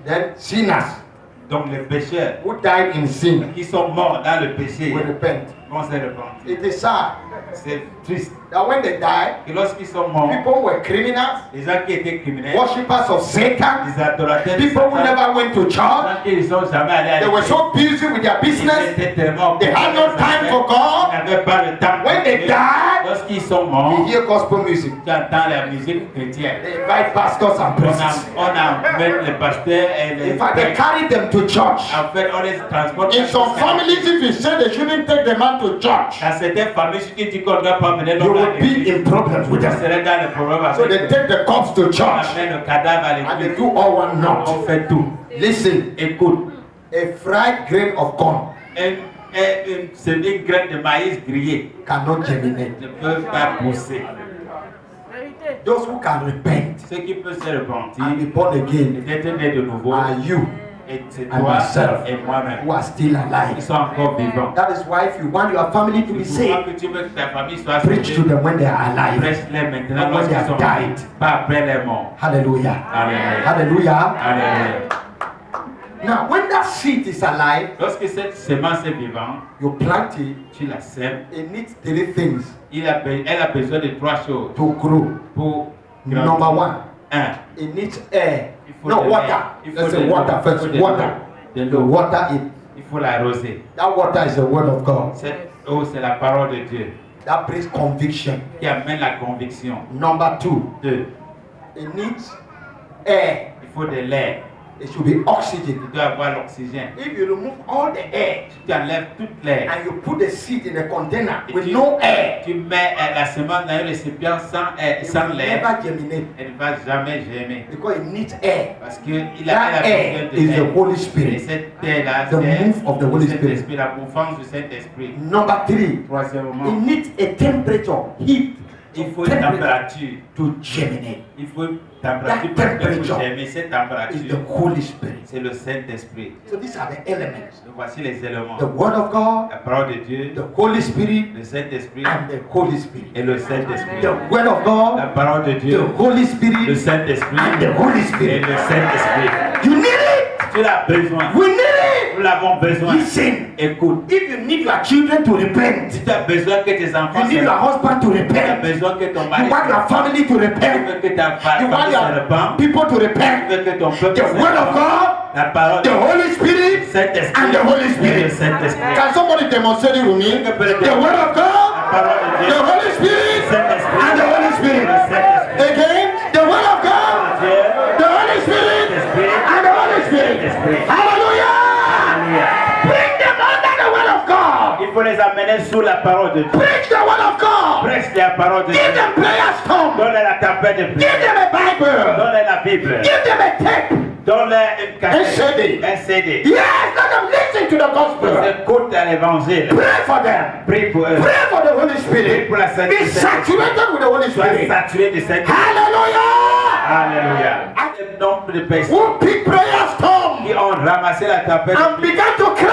then sinners donc les pécheurs who died in sin qui sont morts dans le péché will repent. vont se repentir. It is sad C'est triste. that when they died, Et lorsqu'ils sont morts, people were criminals, les gens qui étaient criminels, worshippers of Satan, les adorateurs de people who Satan, never went to les church. gens qui ne sont jamais allés à They were l'église, so busy with their ils business. étaient tellement They had no time for Ils God. n'avaient pas le temps. When they died, Lorsqu'ils sont morts, you hear gospel music. tu entends la musique chrétienne. They invite pastors and priests. On amène les pasteurs et les In fact, they carry them to church. En fait, on les transporte. In some families, if you say they shouldn't take the man to church, Dans certaines familles, si tu dis qu'on ne doit pas mener you l'homme à will be l'église, in problems with tu them. serais dans le problème So avec they eux. take the corpse to On church amène le cadavre à and they l'église. do all one On not. fait tout. Listen, Écoute, a fried grain of corn c'est une graine de maïs grillée cannot germinate. ne peut pas pousser. Those who can repent Ceux qui peuvent se repentir and be born et again d'être nés de nouveau, are you et c'est and toi myself et moi-même. who are still Ils alive. sont encore vivants. That is why if you want your family to be C'est pour ça saved, que tu veux que ta famille soit preach to sauvée. them when they are alive. Prêche-les maintenant Not when they lorsqu'ils have sont died. pas après les morts. Hallelujah. Alléluia. Hallelujah. Alléluia. Now, when that seed is alive, Lorsque cette semence est vivante, you plant it, tu la sèmes. it needs 3 things Elle a besoin de 3 choses to grow. pour Number grandir. 1, 1. it needs air. Il faut No, de water. l'air. Il faut Let's de say l'eau. water Il faut first. de Water. l'eau. De The l'eau. water it. Il faut l'arroser. That water is the word of God. Cette eau, c'est la parole de Dieu That brings conviction. qui amène la conviction. Number 2, 2. it needs air. Il faut de l'air. It should be oxygen. Tu dois avoir l'oxygène. If you remove all the air Tu enlèves toute l'air. and you put the seed in a container Et with tu- no air, Tu mets la semence dans un récipient it sans will l'air. never germinate Elle ne va jamais germer. because it needs air. Parce qu'il That a air besoin is de the l'air. Holy Et Spirit. cette air-là, The move of the Holy le Spirit. Saint-Esprit, la mouvance du Saint-Esprit. Number 3, Troisièmement, it needs a temperature, heat, il faut une température. to germinate. Il faut une température That parce que pour temperature germer cette It's température, the Holy Spirit. c'est le Saint-Esprit. So these are the elements. Donc voici les éléments. The Word of God, La parole de Dieu, the Holy Spirit, le Saint-Esprit and the Holy Spirit. et le Saint-Esprit. The Word of La God, parole de the Dieu, Holy le Spirit, Saint-Esprit and the Holy et Spirit. le Saint-Esprit. You need it. Tu l'as besoin. We need it. Nous l'avons besoin. Listen. Écoute. If you need your children to repent, Si tu as besoin que tes enfants you need your husband to tu as repent, besoin que ton mari you want your family to tu repent, veux que ta you want famille se your repente, people to tu repent. veux que ton peuple The se word of repente. God, La parole the Holy Spirit, Saint-Esprit and the Holy et le Spirit. Saint-Esprit. Can somebody demonstrate it with me? The word of God, La parole de the Dieu, Holy Spirit, Saint-Esprit, and the Holy Spirit. le Saint-Esprit. Again, the word of God, Dieu, the Holy Spirit, and the Holy Spirit. Hallelujah! Alléluia. Bring them under the word of God. Il faut les amener sous la parole de Dieu. Preach the word of God. Prêche la parole de Give Dieu. them prayer storm. Donne-les la tempête de Give prière. them a Bible. Donne-les la Bible. Give them a tape. Donne-les une cassette. Un CD. Un CD. Yes, let them listen to the gospel. Ils écoutent à l'évangile. Pray for them. Prie pour eux. Pray for the Holy Prie Spirit. pour la Sainte Be saturated with the Holy Sois Spirit. saturé de cette. Hallelujah. Alléluia. Un nombre de personnes Who pick prayer storm qui ont ramassé la tempête and began to cry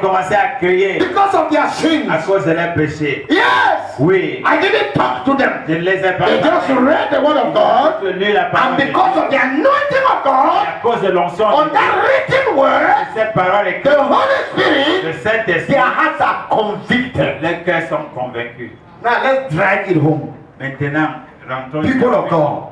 ont commencé à crier because of their sins. à cause de leurs péchés. Yes. Oui. I didn't talk to them. Je ne les ai pas They just read the word of God, Je lis la parole and de because Dieu. of the anointing of God À cause de l'onction on de that written word, cette parole the écrite, Holy le Spirit, Saint-Esprit, their hearts are convicted. les cœurs sont convaincus. Now let's drive it home. Maintenant, rentrons People of God,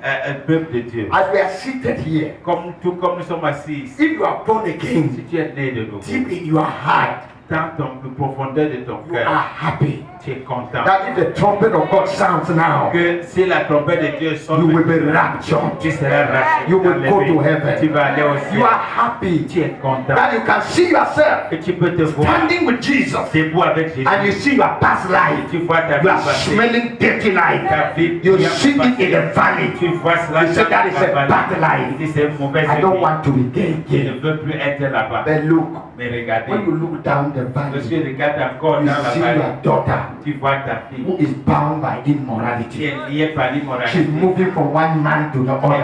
un peuple de Dieu. as we are seated here, Tout comme nous sommes assis ici, if you are born si again, tu es né de nouveau, deep in your heart, dans ton profondeur de ton you cœur, are happy tu es content. that if the trumpet of God sounds now, Que si la trompette de Dieu sonne, you will be raptured. tu seras racheté. You will go to heaven. Tu vas aller au ciel. You are happy Tu es content. that you can see yourself Que tu peux te voir standing with Jesus, debout avec Jésus. and you see your past life. Tu vois ta You vie are passée. smelling dirty life. Ta vie You bien see it passée. in the valley. Tu vois cela You say dans that is la a vallée. bad life. Tu dis c'est une mauvaise I don't vie. want to be there Je ne again. veux plus être là-bas. But look, Mais regardez, when you look down the lorsque valley, tu regardes encore you dans la see vallée, your daughter tu vois ta fille who is bound by qui immorality. est liée par l'immoralité. She's moving from one man to the other.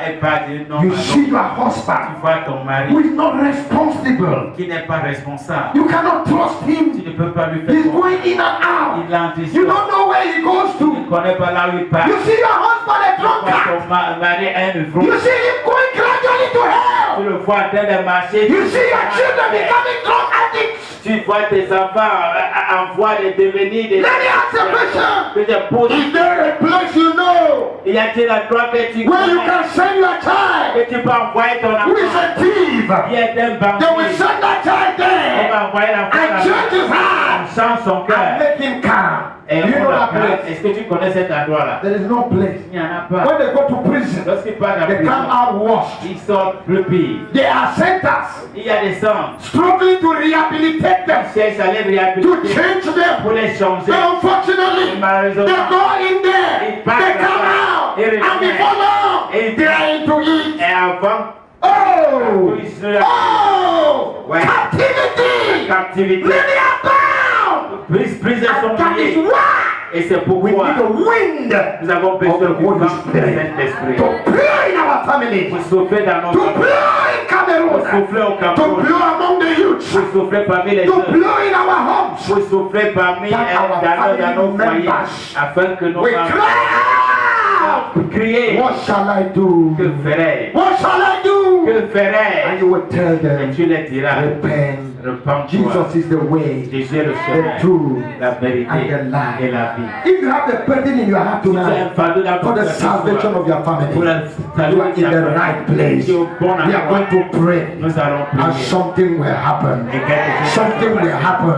Elle part d'un homme You à see l'autre. your Tu husband vois ton mari who is not responsible. qui n'est pas responsable. You cannot trust Tu him. ne peux pas lui faire He's confiance. going in and out. Il anticipe. You don't know where he goes Tu ne to. connais pas là où il part. You see your husband a Tu vois drunkard. ton mari est un You front. see him going gradually to Tu hell. le vois en train de marcher. You see your children becoming drug addicts. Tu vois tes enfants en voie de devenir des. Let me ask a question. Que je pose. Is there a place you know Y a-t-il un endroit que tu where you connais, can send your child que tu peux envoyer ton who is enfant a thief? qui est un They will bandit? send that child On there va envoyer l'enfant and là-bas. change his On heart change son and cœur. make him calm. Et You on know that l'appelle. place? Est-ce que tu connais cet endroit-là? There is no place. Il n'y en a pas. When they go to prison, Lorsqu'ils partent en they come prison, out washed. ils sortent plus pires. They are centers Il y a des centres struggling to rehabilitate them, qui cherchent à les to réhabiliter change them. pour les changer. But unfortunately, Malheureusement, they go in there, they come out, and before long, they are into it. et avant, Oh! Oh! Ouais. Captivity! captivité, Many are bound! prisons sont And that is liées. why Et c'est we pourquoi need the wind nous avons of besoin the du vent Holy du Spirit Saint-Esprit to blow in our families, pour souffler dans to notre blow in pour Cameroon, souffler au to Cameroun, blow among the youth, pour souffler parmi les to jeunes, blow in our homes. pour souffler parmi That our dans nos family foyers, members afin que nos We enfants cry out! puissent crier. What shall I do? Que ferai-je? What shall I do? Que ferai-je? And you will tell Et them, tu leur diras, repent. repends-toi. Jesus is the way, Jésus est le the chemin, truth, la and vérité the life. et la vie. If you have the burden in your heart Si tu as un tonight fardeau dans for ton the cœur ce salvation soir, of your pour family, le salut you are de in ta the famille, right place. tu es au bon We are going endroit. to pray, Nous allons and prier. something will happen. Et quelque chose Something will happen.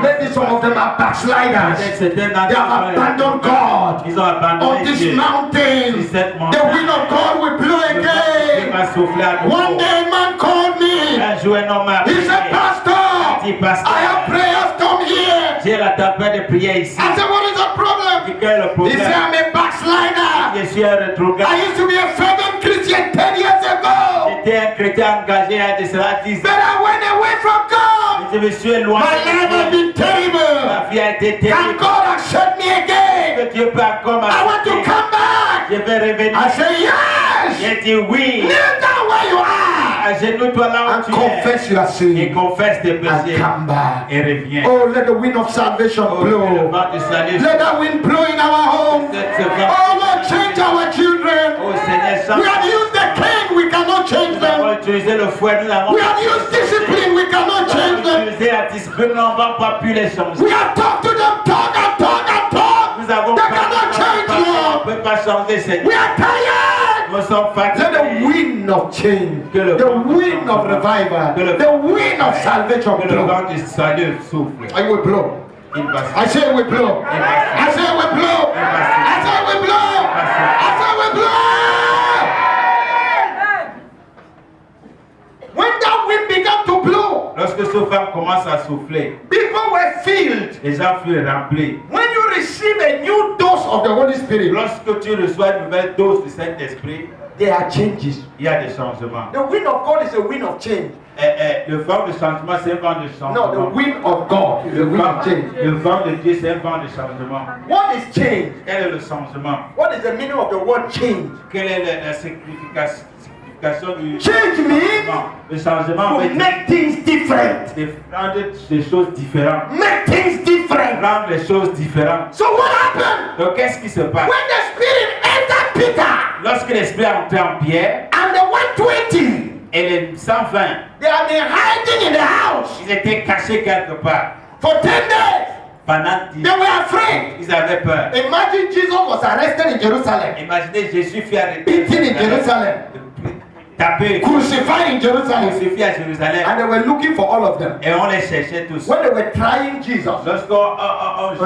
Maybe some of them are backsliders. Certains d'entre They have eux, abandoned God. ils ont On abandonné this Dieu. mountain, Sur cette the montagne, wind of God will blow Dieu again. va souffler à nouveau. One day a man called me. Un jour, un homme m'a He appelé. said, Pastor, Il dit, pasteur, I have prayers come here. j'ai la tempête de prière ici. I said, what is the problem? Quel est le He problème? said, I'm a backslider. Je suis un rétrograde. I used to be a fervent Christian 10 years ago. J'étais un chrétien engagé à cela 10 But ans. I went away from God. Je me suis éloigné. My life has been terrible. Ma vie a été Can terrible. God accept me again? Que Dieu peut encore I want to m'accepter. come back. Je vais revenir. I say, yes. J'ai dit oui. Kneel down where you are. Agenouille-toi là où And tu es. confess your Et sin. confesse tes And péchés. come back. Et reviens. Oh, let the wind of salvation Oh, que le blow. vent du salut. Let that wind blow in our homes. Oh, Lord, change our children. Oh Seigneur, We have used the cane, we cannot change them. utilisé le fouet, nous l'avons We have used discipline, we cannot change them. utilisé la discipline, nous n'avons pas pu les changer. We have talked to them, talk and talk and talk. Nous avons They cannot change, on Lord. ne peut pas changer cette. We are tired. Nous sommes Let the fatigués. wind of change, Que le the vent- wind of revival, que le- the wind of salvation Que le blow. vent du salut souffle. I will blow. Il va I say it will blow. I say it will blow. I say it will blow. I say it will blow. When that wind began to blow, Lorsque ce vent commence à souffler, people were filled. les gens furent remplis. When you receive a new dose of the Holy Spirit, Lorsque tu reçois une nouvelle dose du Saint-Esprit, there are changes. il y a des changements. The wind of God is a wind of change. Le vent de changement, c'est un vent de changement. No, the wind of God is a wind of change. Le vent de Dieu, c'est un vent de changement. What is change? Quel est le changement? What is the meaning of the word change? Quelle est la signification du Change means changement? Le changement to veut dire make things different. de rendre des choses différentes. Make things different. Rendre les choses différentes. So what happened? Donc, qu'est-ce qui se passe? When the Spirit entered Peter Lorsque l'Esprit est entré en Pierre and the 120, et les 120, they have been hiding in the house ils étaient cachés quelque part. for 10 days. Pendant 10 They were afraid. ils avaient peur. Imagine Jesus was arrested in Jerusalem, Imaginez Jésus fut arrêté. beaten in Jerusalem, Tapé, crucified in Jerusalem, crucifié à Jérusalem. and they were looking for all of them. Et on les cherchait tous. When they were trying Jesus, Lorsqu'on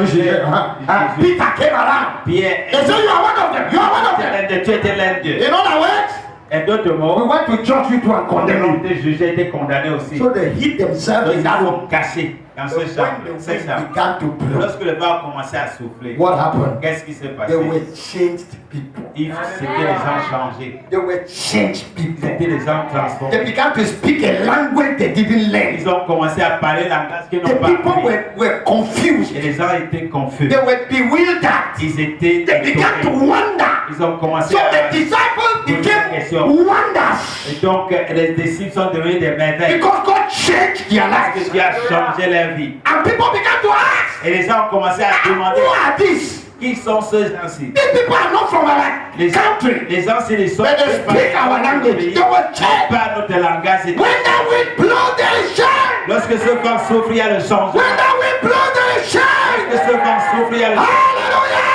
jugeait Jésus, Peter came around. Pierre, They said, you are one of them. You are one of them. tu étais l'un d'eux. In other words, Et d'autres we mots, went to judge you to and on condemn you. était jugés, étaient condamnés aussi. So they hid themselves Donc in ils that room. sont cachés dans ce When chambre. the Cette wind chambre. began to blow, Lorsque le vent a commencé à souffler, what happened? qu'est-ce qui s'est They passé? were changed people. C'était les gens changés. They were changed Ils people. étaient les gens They transformés. began to speak a language they didn't learn. Ils ont commencé à parler langage qu'ils The n'ont pas people appris. were confused. Et les gens étaient confus. They were bewildered. Ils étaient They began to étonnés. wonder. Ils ont commencé So à... the disciples became wonders Et donc, les disciples sont devenus des merveilles. because God changed their Parce que lives. Dieu a changé leur vie. And people began to ask, Et les gens ont commencé à demander who are these? qui sont ceux gens-ci. These people are not from our Les country. gens, c'est les But they speak our language. They were changed. Pas notre langage. c'est- When the wind blows, there is change. Lorsque ce vent souffle, il y a le changement. When the wind blows, there is change. Lorsque ce vent souffle, il y a le Hallelujah.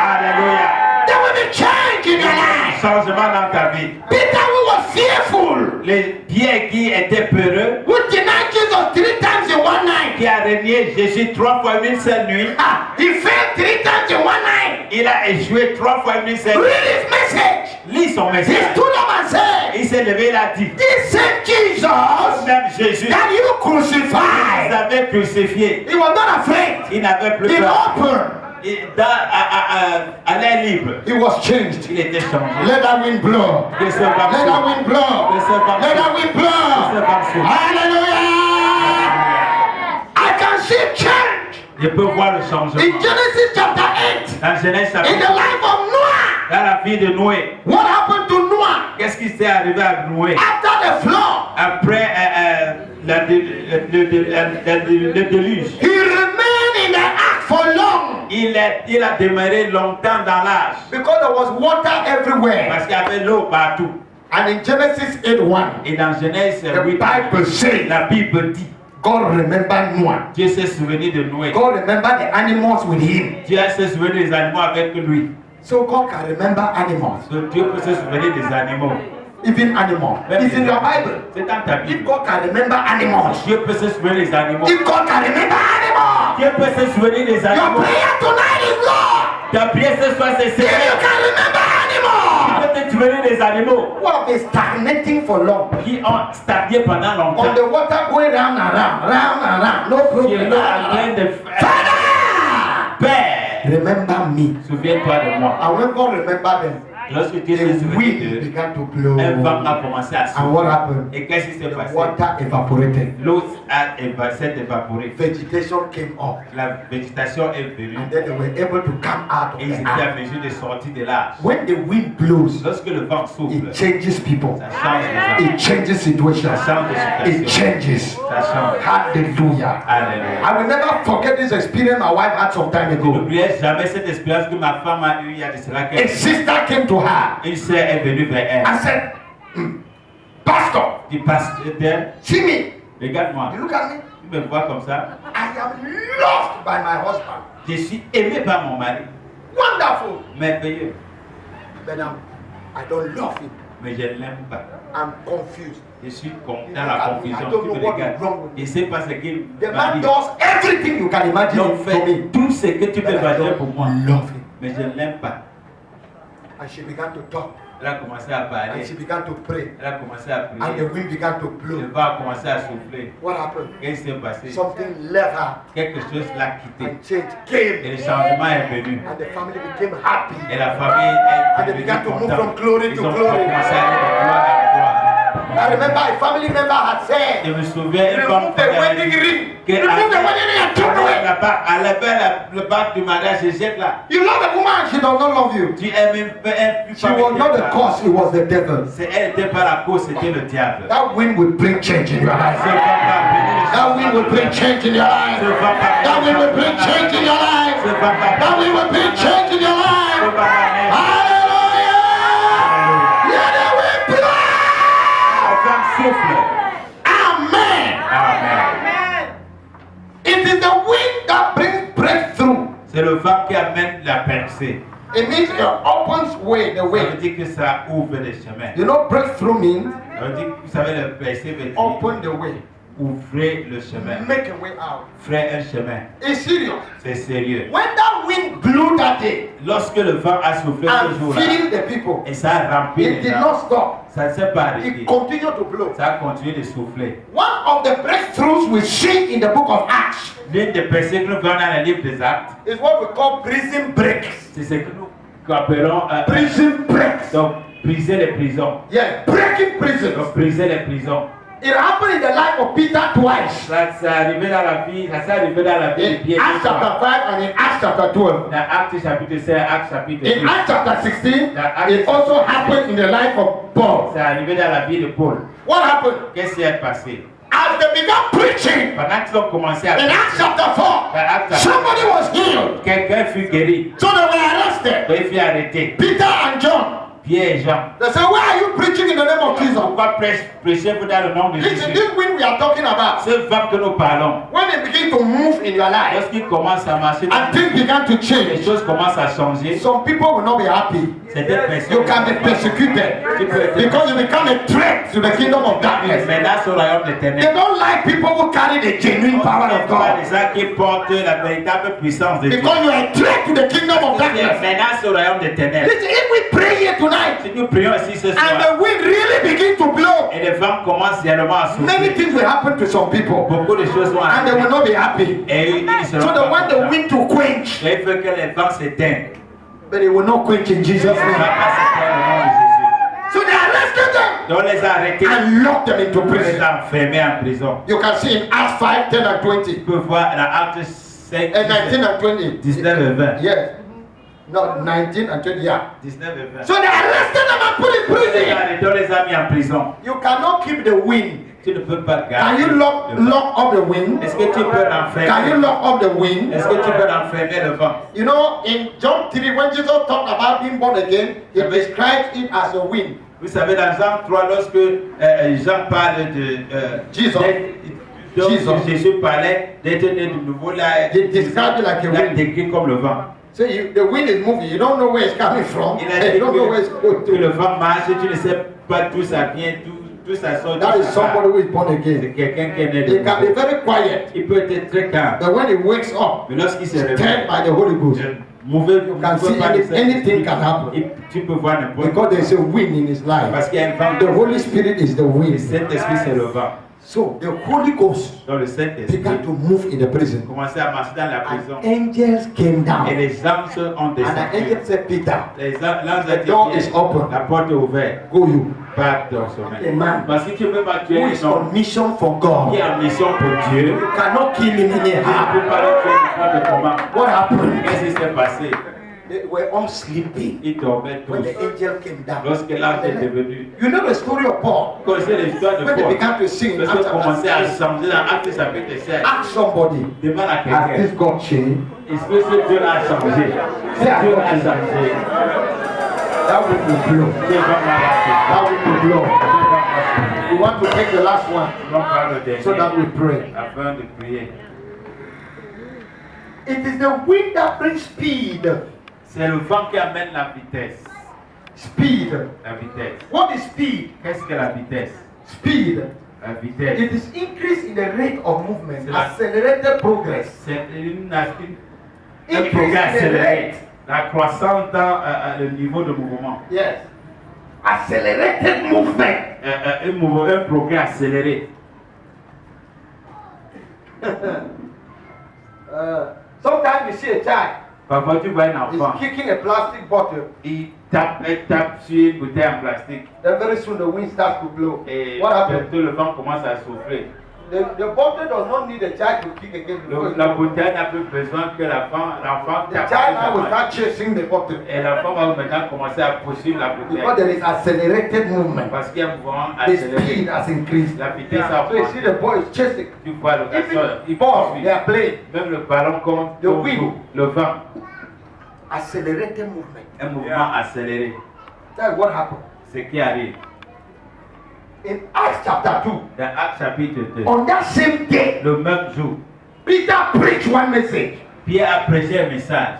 Alléluia. There will be change in your life. Changement dans ta vie. Peter, who was fearful, Les Pierre qui étaient peureux, who denied Jesus 3 times in one night. qui a renié Jésus 3 fois une seule nuit, He failed 3 times in one night. il a échoué 3 fois une seule nuit. Read his message. Lis son He message. stood up and said, Il s'est levé, il a dit, this same Jesus même Jésus, that you ils crucified, avaient crucifié. he was not afraid. Il n'avait plus He peur. opened. À l'air libre, He was changed. il était changé. Let that wind blow. Que ce vent Let that souffle. wind blow. Let that wind blow. Hallelujah. I can see change Je peux voir le changement. in Genesis chapter 8. Dans Genèse In the chapitre, life of Noah. dans la vie de Noé, What happened to Noah qu'est-ce qui s'est arrivé à Noé after the flood? après le déluge? He remained in the ark for long Il a demeuré longtemps dans l'âge because there was water everywhere. parce qu'il y avait l'eau partout. And in Genesis 8:1, Et dans Genèse the 8, Bible says la Bible dit, God remembered Noah. Dieu s'est souvenu de Noé. God remembered the animals with him. Dieu s'est souvenu des animaux avec lui. So God can remember animals, Donc Dieu peut se souvenir des animaux. even animals. It's in your Bible. C'est dans ta If Bible. God can remember animals, Dieu peut se souvenir des animaux. if God can remember animals, Dieu peut se souvenir des your animaux. prayer tonight is Lord. Ta prière ce soir, c'est If you Seigneur. can remember animals Tu peux te souvenir des animaux who have been stagnating for long qui ont stagné pendant on longtemps. the water going round and round, no Qui est problem. là en train de faire. Father, Père, remember me. souviens-toi de moi. And when God remembered them, Lorsque Dieu the s'est souvenu wind d'eux, began to blow. un vent a commencé à And what souffler. happened? Et qu'est-ce qui s'est The passé? water evaporated. L'eau s'est évaporée. Vegetation came up. La végétation est venue. And then they were able to come out of Et ils the étaient à ark. mesure de sortir de l'âge. When the wind blows, Lorsque le vent souffle, it changes people. ça change les It âmes. changes situations. Ça change les It situations. changes. Ça change. Hallelujah. Alléluia. I will never forget this experience my wife had some time Je ago. n'oublierai jamais cette expérience que ma femme a eue il y a de cela A quelques sister came to her Une sœur est venue vers elle. and said, pastor. Du pasteur. See me. Regarde-moi. You look at me. Tu me vois comme ça. I am loved by my husband. Je suis aimé par mon mari. Wonderful. Merveilleux. But I don't love him. Mais je ne l'aime pas. I'm confused. Je suis dans la confusion. I don't know Tu me what regardes. is wrong with Et c'est parce qu'il The m'a man dit. does everything you can imagine Donc for fais me. tout ce que tu peux But I imaginer pour moi. don't love him. Mais je ne l'aime pas. And she began to talk. Elle a commencé à parler. And she began to pray. Elle a commencé à And prier. the wind began to Le blow. vent a commencé à souffler. What happened? Qu'est-ce qui s'est passé? Something left her. Quelque chose l'a quitté. And change Et came. le changement est venu. And the family became happy. Et la famille And est they began to move contente. from glory Ils to ont glory. commencé à aller de gloire en gloire. I remember a family member had said, Je me souviens, une femme remove the wedding ring. qui Remove the wedding ring and throw it away. le bac du mariage, je jette là. You love a woman, she does not love you. Tu aimes une She was not the cause, it was the devil. Elle n'était pas la cause, c'était le diable. That wind will bring change in your life. Ce vent va amener le That wind will bring change in your life. Ce vent va amener That wind will bring change in your life. Ce vent va amener That wind will bring change in your Ce life. vent va amener Hallelujah! Let the wind blow! le vent souffle. Amen. Amen. It is the wind that brings breakthrough. C'est le vent qui amène la percée. It means it opens way, the Ça veut way. dire que ça ouvre des chemins. You know, breakthrough means Ça veut dire que vous savez, le percée veut dire open the way, ouvrir le chemin. make a way out. Frère, un chemin. It's serious. C'est sérieux. When that wind blew that day Lorsque le vent a soufflé ce and jour-là, filled the people, et ça a rempli it les did gens, not stop. ça ne s'est pas arrêté. It continued to blow. Ça a continué de souffler. One of the breakthroughs we see in the book of Acts L'une des percées que nous voyons dans le livre des Actes, is what we call prison breaks. c'est ce que nous appelons Prison breaks. donc briser les prisons. Yeah, breaking prisons. Donc briser les prisons. It happened in the life of Peter twice. Ça s'est arrivé dans la vie, ça s'est arrivé dans la vie de In Pierre. Acts chapter 5 and in Acts chapter 12. Dans Actes chapitre 16, Actes chapitre 12. In Acts chapter 16, it also happened in the life of Paul. C'est arrivé dans la vie de Paul. What happened? Qu'est-ce qui est passé? As they began preaching Pendant qu'ils ont commencé à in Acts chapter 4, somebody was healed. quelqu'un fut guéri. So they were arrested. Il fut arrêté. Peter and John. Pierre et Jean. They said, why are you preaching in the name of Jesus? Pourquoi prêchez-vous dans le nom de Listen, Jésus? this wind we are talking about, Ce vent que nous parlons, when it begin to move in your life lorsqu'il commence à marcher, and things began to les change, choses commencent à changer. some people will not be happy. Certaines personnes You can be persecuted because you become a threat to the kingdom of darkness. menace au royaume des They ténèbres. don't like people who carry the genuine power of Pas God des gens qui portent la véritable puissance de Dieu. because you are a threat to the kingdom of C'est darkness. menace au royaume des ténèbres. Listen, if we pray here tonight Si nous prions ici ce and soir, the wind really begin to blow, et le vent commence réellement à many souffler, things will happen to some people beaucoup de choses vont and they will arriver. not be happy. Et ils seront So they pas want the contents. wind to quench, Et il faut que les vents s'éteignent. but it will not quench in Jesus' Ça va name. pas s'éteindre au nom de Jésus. So they arrested them Donc on les a arrêtés, and locked them into on les prison. a enfermés en prison. You can see in Acts 5, 10 and 20. Tu peux voir dans Actes 5, And 19 and 20. 19 et 20. Yes. No, 19 and 20, yeah. 19 et 20. So they arrested them and put in On les a prison. arrêtés, on les a mis en prison. You cannot keep the wind. Tu ne peux pas Can garder you le vent. lock up the wind? Est-ce que tu peux l'enfermer? Can you lock up the wind? Est-ce que tu peux l'enfermer le vent? You know, in John 3, when Jesus talked about being born again, he described it as a wind. Vous savez, dans Jean 3, lorsque Jean parle de Jesus. donc, Jesus. Jésus parlait d'être né de nouveau, là, He described it like a il a wind. décrit comme le vent. So the wind is moving. You don't know where it's coming from. Il a dit You don't know where it's going que to. le vent marche, tu ne sais pas d'où ça vient, d'où ça sort. That d'où is ça va. somebody who is born C'est again. quelqu'un qui est né de He can be nouveau. very quiet, Il peut être très calme, but when he wakes up, mais lorsqu'il se stirred réveille, by the Holy Ghost, you can see anything can happen. Tu peux voir n'importe because there is a wind in his life. parce qu'il y a un vent. The Holy Spirit is the Le wind. Saint-Esprit, c'est le vent. So the Holy Ghost Donc le Saint-Esprit began to move in the prison. commençait à marcher dans la And prison. angels came Et down. les anges ont And the angel descendu. said, Peter, L'ange a the dit, door is open. la porte est ouverte. Go you. Pas dans son A man Parce que tu peux pas tuer who un is homme on mission for qui God. est en mission pour Dieu. You cannot kill him Tu ne anyhow. peux pas le tuer n'importe comment. What happened? Qu'est-ce qui s'est passé? They were all sleeping Ils dormaient when tous. the angel came down. Lorsque l'ange est devenu. You know the story of Paul? Vous connaissez l'histoire de When they Paul? began to sing, Parce qu'ils ont commencé à changer dans Actes chapitre 16. ask somebody, Demande à has quelqu'un. this God changed? Est-ce que ce Dieu a changé? Si Dieu a changé, That wind will blow. Dieu va m'arrêter. That wind will blow. Dieu va m'arrêter. We want to take the last one On va prendre le dernier. so that we pray. Afin de prier. It is the wind that brings speed. C'est le vent qui amène la vitesse. Speed. La vitesse. What is speed? Qu'est-ce que la vitesse? Speed. La vitesse. It is increase in the rate of movement, C'est la- accelerated progress. C'est un Increase progrès in the accéléré. rate. La croissance dans le niveau de mouvement. Yes. Accelerated movement. Un progrès accéléré. Sometimes you see a child Parfois, tu vois un is enfant, kicking a plastic bottle. il tape sur une bouteille en plastique. Then very soon the wind starts to blow. Et What happens? bientôt, le vent commence à souffler. The bottle does not need the child to kick again. La bouteille n'a plus besoin que l'enfant The tape. child now will sur la start chasing the bottle Et l'enfant va maintenant commencer à poursuivre la because bouteille. there is accelerated movement. Parce qu'il y a un mouvement The speed accéléré. has increased. La vitesse a So you see the boy is chasing. Tu vois le Even garçon, il ball, poursuit. they are playing. Même le ballon comme The wind. le vent. Accelerated movement. Un mouvement accéléré. That's what happened. Ce qui arrive. In Acts chapter 2, Dans Actes chapitre 2, on that same day, le même jour, Peter preached one message. Pierre a prêché un message.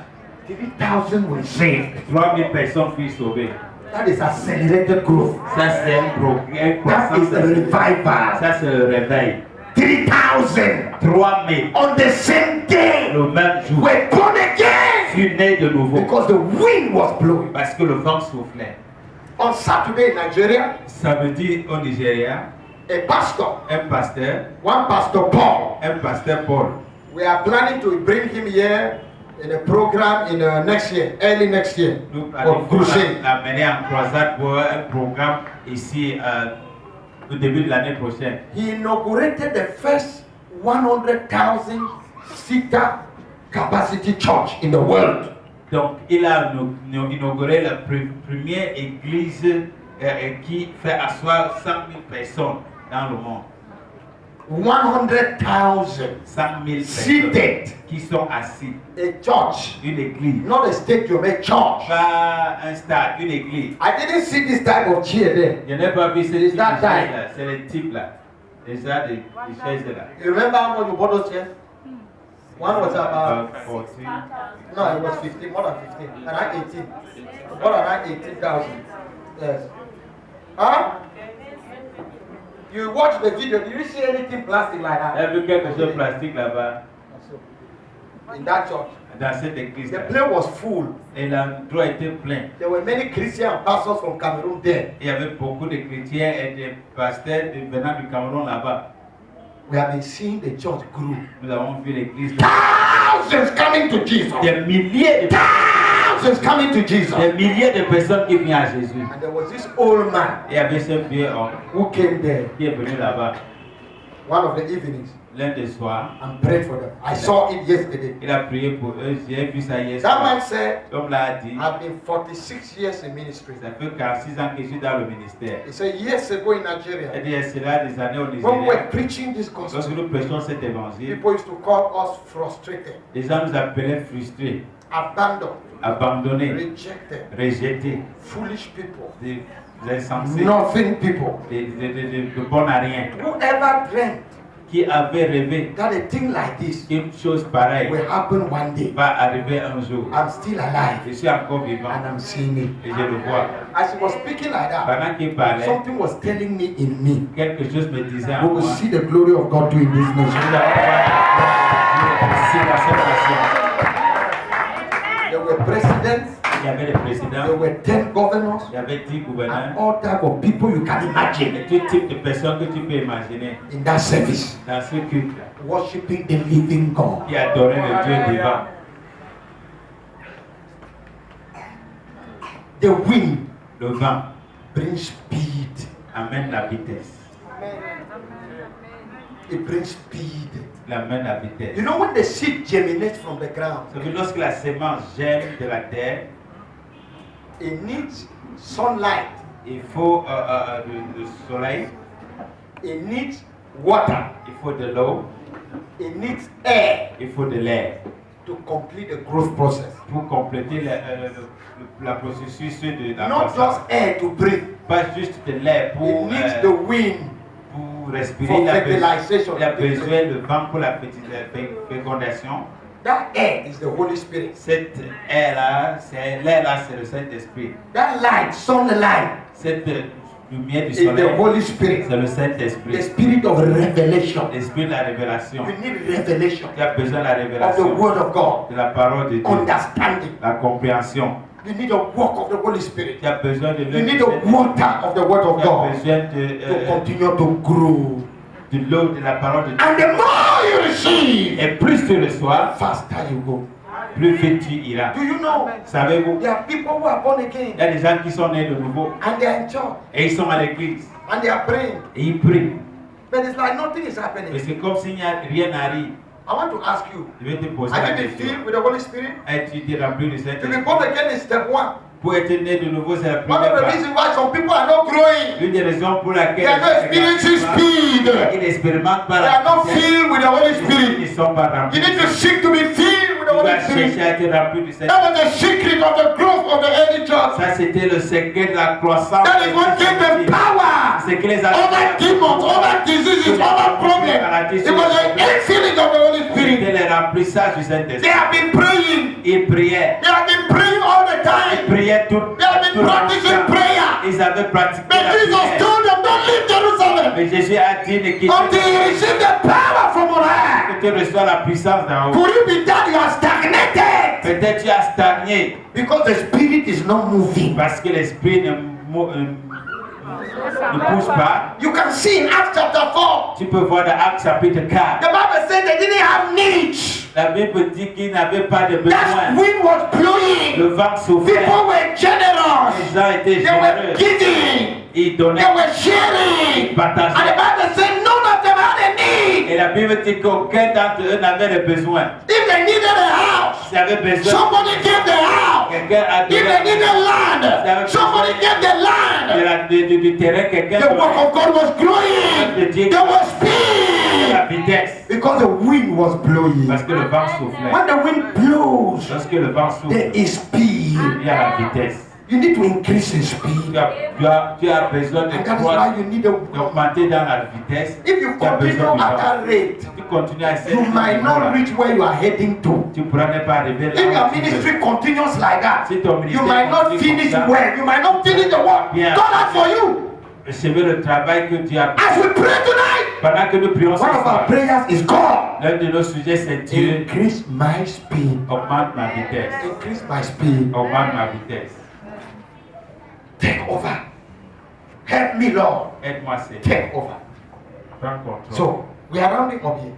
3,000 were saved. 3000 personnes furent sauvées. That is accelerated growth. Ça, c'est un progrès. That is the revival. Ça, c'est le réveil. 3,000 3000, on the same day le même jour, were born again furent nés de nouveau. because the wind was blowing. Parce que le vent soufflait. On Saturday in Nigeria, Samedi au Nigeria, a pastor, un pasteur Paul, we are planning to bring him here in a program in next year, early next year, nous of allons crusade. l'amener en croisade pour un programme ici au début de l'année prochaine. He inaugurated the first 100,000 seater capacity church in the world. Donc, il a inauguré la première église qui fait asseoir 100 000 personnes dans le monde. 100,000 100 000 personnes seated. qui sont assis. A church, Une église. not a stadium, a church. Pas un stade, une église. I didn't see this type of chair there. Je n'ai pas vu ces It's types de that chaises time. là. C'est les types là. Déjà des chaises là. You remember how much you bought those chairs? One was about, 14. no, it was 15, more than 15, around 18. More around 18,000. Yes. Huh? You watch the video, did you see anything plastic like Il y that? a vu quelque chose de plastique là-bas, In that church. dans cette église The là. place was full. Et l'endroit était plein. There were many Christian pastors from Cameroon there. Il y avait beaucoup de chrétiens et de pasteurs venant du Cameroun là-bas. We have been seeing the church grow. Nous avons vu l'église. Thousands coming to Jesus. Des milliers de personnes qui viennent à Jésus. And there was this old man Il y avait ce vieux homme who came there qui est venu là-bas one of the evenings l'un des soirs. and prayed for them. I saw it yesterday. Il a prié pour eux. J'ai vu ça hier That man soir. said, L'homme là a dit, I've been 46 years in ministry. ça fait 46 ans que je suis dans le ministère. He said, years ago in Nigeria, Il dit, c'est là des années au when we were Nigeria. preaching this Lorsque gospel, nous prêchons cet évangile, people used to call us frustrated, les gens nous appelaient frustrés, abandoned, abandonnés, rejected, rejetés, foolish people, des insensés, nothing people. de bons à rien, Whoever dreamt qui avaient rêvé that a thing like this qu'une chose pareille will happen one day. va arriver un jour. I'm still alive Je suis encore vivant and I'm seeing it. et je le vois. As he was speaking like that, Pendant qu'il parlait, something was telling me in me, quelque chose me disait we en will moi. see the glory of God doing this nation. Nous allons pouvoir ici dans cette nation. There were presidents, Il y avait des présidents, there were 10 governors, il y avait 10 and gouverneurs, all type of people you can imagine et tout type de personnes que tu peux imaginer in that service, dans ce culte-là, worshiping the living God. qui adoraient le Dieu vivant. The wind Le vent brings speed. amène la vitesse. It brings speed. Il amène la vitesse. You know when the seed germinates from the ground, C'est que lorsque la sémence germe de la terre, it needs sunlight, il faut le soleil, it needs water, il faut de l'eau, it needs air. il faut de l'air. to complete the growth process. Pour compléter la processus de la Not croissance. just air to breathe. Pas juste de l'air It pour, needs the wind pour respirer. for Il a fertilization. besoin de vent pour la fécondation. That air is the Holy Spirit. Cette air-là, c'est le Saint-Esprit. That light, sunlight, Cette lumière du is the soleil, Holy Spirit. c'est le The Saint-Esprit. spirit of revelation. L'Esprit de la révélation. You need revelation Tu as besoin de la of the révélation, Word of God. de la parole de Dieu, Understanding. la compréhension. You need a walk of the Holy Spirit. Tu as besoin de You l'eau need du the Saint-Esprit. water of the Word of Tu as God besoin to continue to grow. de l'eau de la parole de Dieu. And the more you receive, Et plus tu reçois, faster you go. plus vite tu iras. Do you know? Savez-vous, There are people who are born il again y a des gens qui sont nés de nouveau and they are in church et ils sont à l'église and they are praying, et ils prient. but it's like nothing is Et happening. c'est comme s'il n'y a rien n'arrive. I want to ask you, Je vais te poser have la you been question. filled with the Holy Spirit? As-tu été rempli du To be Saint-Esprit? born again is step one. Pour être né de nouveau, c'est la One première of the fois. reasons why some people are not growing, L'une des raisons pour they laquelle are not experiencing speed. ils n'expérimentent pas They are not vitesse. filled with the Holy Ils Spirit. ne sont pas remplis. You need to seek to be filled with the Tu Holy dois Spirit. chercher à être rempli du Saint-Esprit. That was the secret of the growth of the early church. Ça, c'était le secret de la croissance. That is what gave them power C'est que les over demons, over diseases, over problems. It was the infilling of the Holy Spirit. C'était le remplissage du They Saint-Esprit. have been praying. Ils priaient. They have been praying all the Ils time. priaient tout They have been tout le practicing temps. prayer. Ils avaient pratiqué But la Jesus prière. told them, don't leave Jerusalem Mais Jésus a dit ne quitte until you receive the power from on high. que tu reçois la puissance d'en haut. Could it be that you are stagnated? Peut-être tu as stagné Because the Spirit is not moving. parce que l'esprit ne pousse pas. You can see in Acts chapter 4. Tu peux voir dans Actes chapitre 4. The Bible said they didn't have needs. La Bible dit qu'ils n'avaient pas de That besoin. wind was blowing. Le vent soufflait. People were generous. Les gens étaient They were généreux. giving. Ils donnaient. They were sharing. Ils partageaient. And the Bible said none of them had a need. Et la Bible dit qu'aucun d'entre eux n'avait de besoin. If they needed a house, S'ils avaient besoin, somebody gave the house. quelqu'un a If they donné needed land, somebody gave the land. du terrain, quelqu'un The work donnait of God was growing. There was la speed. vitesse. Because the wind was blowing. Parce que le vent soufflait. When the wind blows, Lorsque le vent there souffle, is speed. il y a la vitesse. You need to increase in speed. Tu as besoin de And that is croître, why you need a d'augmenter dans la vitesse. If you Tu as continue besoin du at vent. that rate, Si tu continues à you might not reach where you are heading to. tu pourras ne pas arriver If your là où tu veux. ministry continues like that, Si ton you ministère might not continue finish comme ça, well. You might not finish the work Bien. God has for you. recevoir le travail que tu as. As we pray tonight, Pendant que nous prions ce one of our soir, prayers is God. l'un de nos sujets c'est Dieu Increase my speed. augmente ma vitesse. Increase my speed. Augmente ma vitesse. Take over. Help me, Lord. Aide-moi, Seigneur. Take over. Prends contrôle. So, we are rounding up here.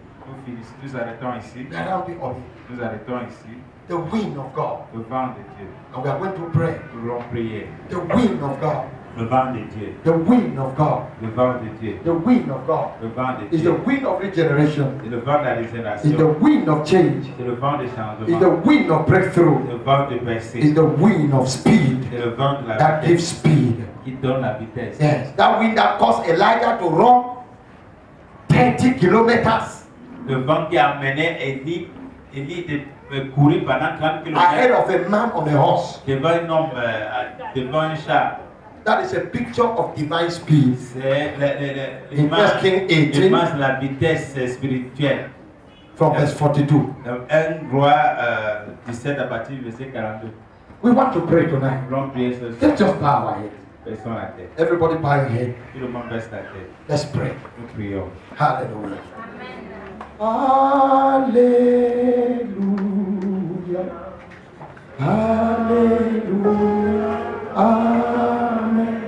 Nous arrêtons ici. We are rounding up here. Nous arrêtons ici. The wind of God. Le vent de Dieu. And we are going to pray. Nous allons prier. The wind of God. Le vent de Dieu. The wind of God. Le vent de Dieu. The wind of God Le vent de is the Dieu. wind of regeneration. C'est le vent de la Is the régénération. wind of change. C'est le vent de Is the changement. wind of breakthrough. Le vent de Is percée. the wind of speed C'est le vent de la that gives vitesse speed. qui donne la vitesse. Yes, that wind that caused Elijah to run 30 kilometers Le vent qui a amené Élie de courir pendant 30 ahead km of a man on a horse. devant un homme, devant un chat. That is a picture of divine speed. C'est In 1 Kings 18, l'image de la vitesse spirituelle. from verse 42. 1 Roi 17 à partir du verset 42. We want to pray tonight. Nous allons prier ce soir. Let's just bow our head. Baissons la tête. Everybody bow your head. Tout le monde baisse la tête. Let's pray. Nous prions. Hallelujah. Hallelujah. Hallelujah. Amen.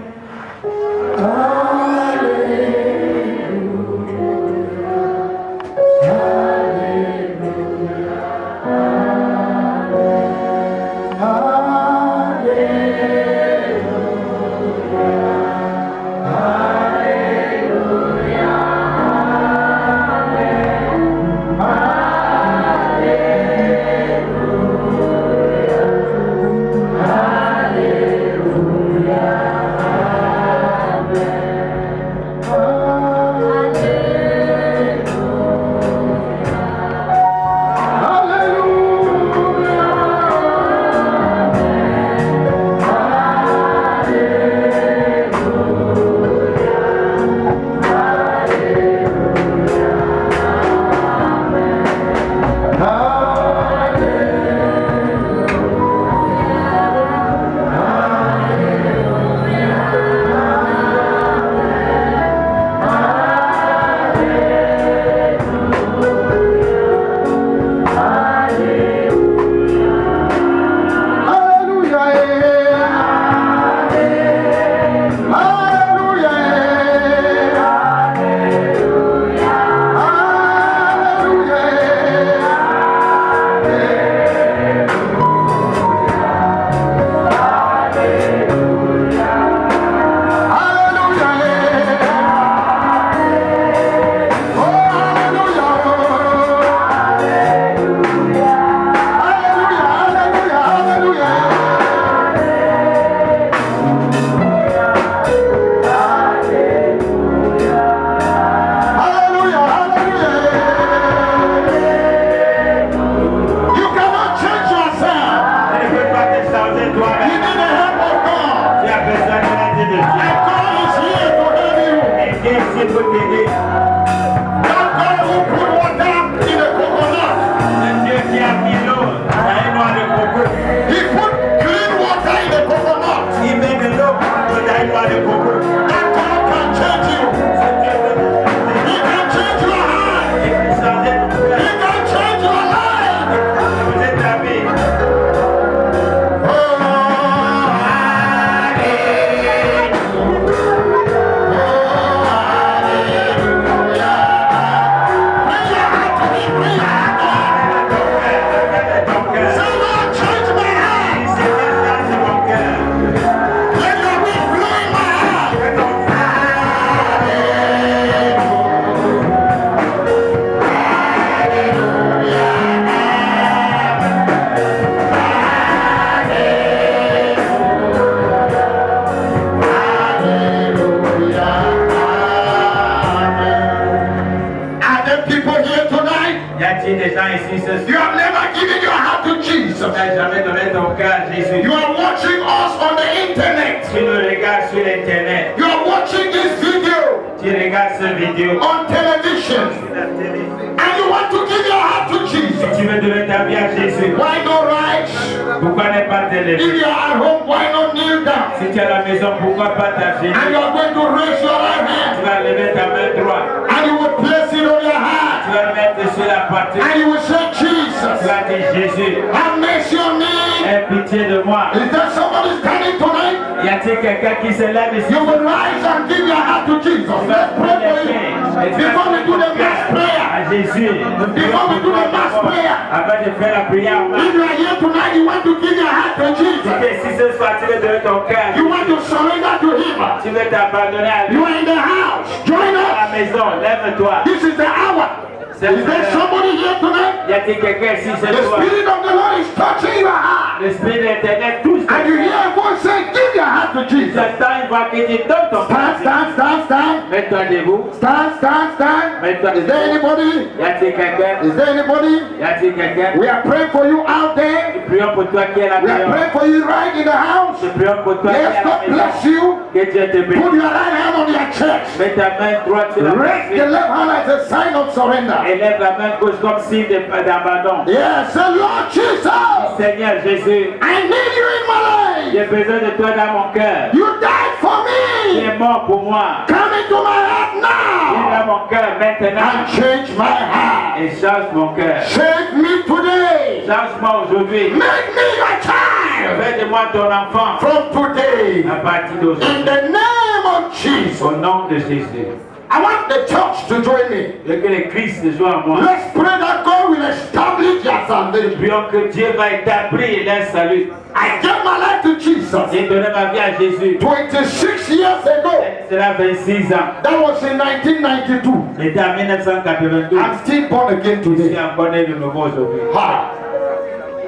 n'as jamais donné ton cœur à Jésus. You are watching us on the internet. Tu nous regardes sur l'internet. You are watching this video Tu regardes cette vidéo on television. sur la télé. And you want to give your heart to Jesus. Tu veux donner ta vie à Jésus. Why not rise? Pourquoi ne pas te If lever? you are at home, why not kneel down? Si tu es à la maison, pourquoi pas t'afficher? And you are going to raise your right Tu hand. vas lever ta main droite. And you will place it on your Tu heart. vas le mettre sur la partie. And you will say, Tu Jesus, vas dire Jésus, have mercy on me. aie pitié de moi. Is there somebody standing tonight? Y a-t-il quelqu'un qui se lève ici? You will rise and give your heart to Jesus. Let's pray for you. Before we do the mass prayer. À Jésus. Before we do the mass prayer. Avant de faire la prière, If you are here tonight, you want to give your heart to Jesus. si ce soir tu veux donner ton cœur, You want to surrender to Him. tu veux t'abandonner à lui. You are in the house. Join À la us. maison, lève-toi. This is the hour. Is there somebody here tonight? Y a-t-il quelqu'un ici ce The soir? Spirit of the Lord is touching your heart. L'Esprit de l'Éternel touche. And you hear a voice say, give your heart to Jesus. J'entends une voix qui dit donne ton Stand, cœur. stand, stand, stand. Mets-toi debout. Stand, stand, stand. Mets-toi Is there anybody? Y a-t-il quelqu'un? Is there anybody? Y a-t-il quelqu'un? We are praying for you out there. Prions pour toi qui est là We are praying for you right in the house. Prions pour toi qui est Yes, à la God maison. bless you. Que Dieu te Put bénisse. your right hand on your chest. Mets ta main droite sur la Raise the poitrine. left hand as a sign of surrender. Et lève la main gauche comme signe d'abandon. Yes, say, Lord Jesus, Seigneur Jésus, I need you in my life. j'ai besoin de toi dans mon cœur. You died for Tu me. es mort pour moi. Come into my heart Viens now dans mon cœur maintenant and change my heart. et change mon cœur. Save me today. Change-moi aujourd'hui. Make me your child Fais de moi ton enfant from today. à partir In d'aujourd'hui. the name of Jesus. Au nom de Jésus. I want the church to join me. Et que le Christ joue en moi. Let's pray that God will establish your salvation. Prions que Dieu va établir leur salut. I gave my life to Jesus J'ai donné ma vie à Jésus. 26 years ago. Cela 26 ans. That was in 1992. C'était en 1992. I'm still born again Je suis today. encore né de nouveau aujourd'hui. Ha.